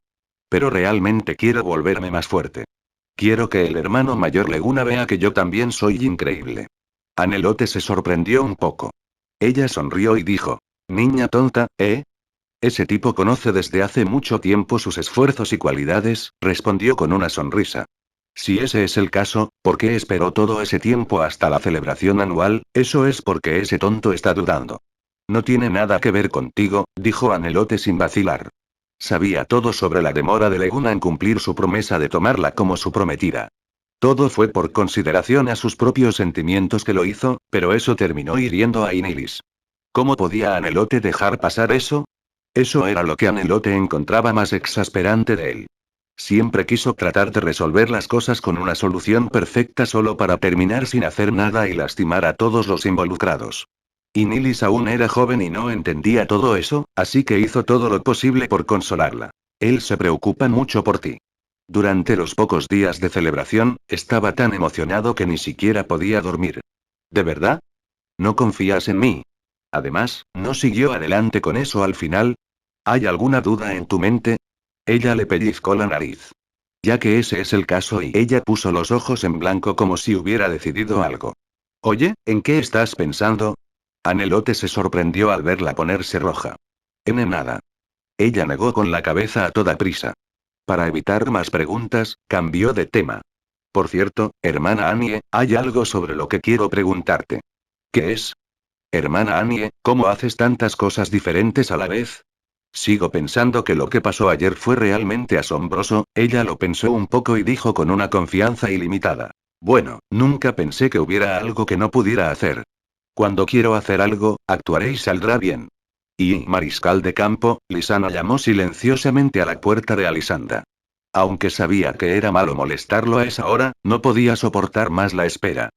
Pero realmente quiero volverme más fuerte. Quiero que el hermano mayor Leguna vea que yo también soy increíble. Anelote se sorprendió un poco. Ella sonrió y dijo, niña tonta, ¿eh? Ese tipo conoce desde hace mucho tiempo sus esfuerzos y cualidades, respondió con una sonrisa. Si ese es el caso, ¿por qué esperó todo ese tiempo hasta la celebración anual? Eso es porque ese tonto está dudando. No tiene nada que ver contigo, dijo Anelote sin vacilar. Sabía todo sobre la demora de Leguna en cumplir su promesa de tomarla como su prometida. Todo fue por consideración a sus propios sentimientos que lo hizo, pero eso terminó hiriendo a Inilis. ¿Cómo podía Anelote dejar pasar eso? Eso era lo que Anelote encontraba más exasperante de él. Siempre quiso tratar de resolver las cosas con una solución perfecta solo para terminar sin hacer nada y lastimar a todos los involucrados. Y Nilis aún era joven y no entendía todo eso, así que hizo todo lo posible por consolarla. Él se preocupa mucho por ti. Durante los pocos días de celebración, estaba tan emocionado que ni siquiera podía dormir. ¿De verdad? ¿No confías en mí? Además, ¿no siguió adelante con eso al final? ¿Hay alguna duda en tu mente? Ella le pellizcó la nariz. Ya que ese es el caso y ella puso los ojos en blanco como si hubiera decidido algo. Oye, ¿en qué estás pensando? Anelote se sorprendió al verla ponerse roja. En nada. Ella negó con la cabeza a toda prisa. Para evitar más preguntas, cambió de tema. Por cierto, hermana Annie, hay algo sobre lo que quiero preguntarte. ¿Qué es? Hermana Annie, ¿cómo haces tantas cosas diferentes a la vez? Sigo pensando que lo que pasó ayer fue realmente asombroso, ella lo pensó un poco y dijo con una confianza ilimitada. Bueno, nunca pensé que hubiera algo que no pudiera hacer. Cuando quiero hacer algo, actuaré y saldrá bien. Y, mariscal de campo, Lisana llamó silenciosamente a la puerta de Alisanda. Aunque sabía que era malo molestarlo a esa hora, no podía soportar más la espera.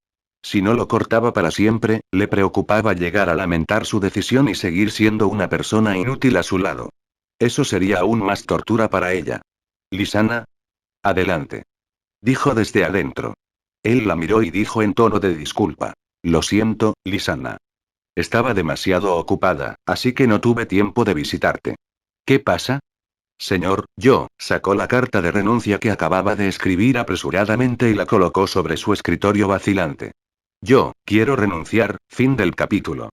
Si no lo cortaba para siempre, le preocupaba llegar a lamentar su decisión y seguir siendo una persona inútil a su lado. Eso sería aún más tortura para ella. Lisana. Adelante. Dijo desde adentro. Él la miró y dijo en tono de disculpa. Lo siento, Lisana. Estaba demasiado ocupada, así que no tuve tiempo de visitarte. ¿Qué pasa? Señor, yo, sacó la carta de renuncia que acababa de escribir apresuradamente y la colocó sobre su escritorio vacilante. Yo, quiero renunciar, fin del capítulo.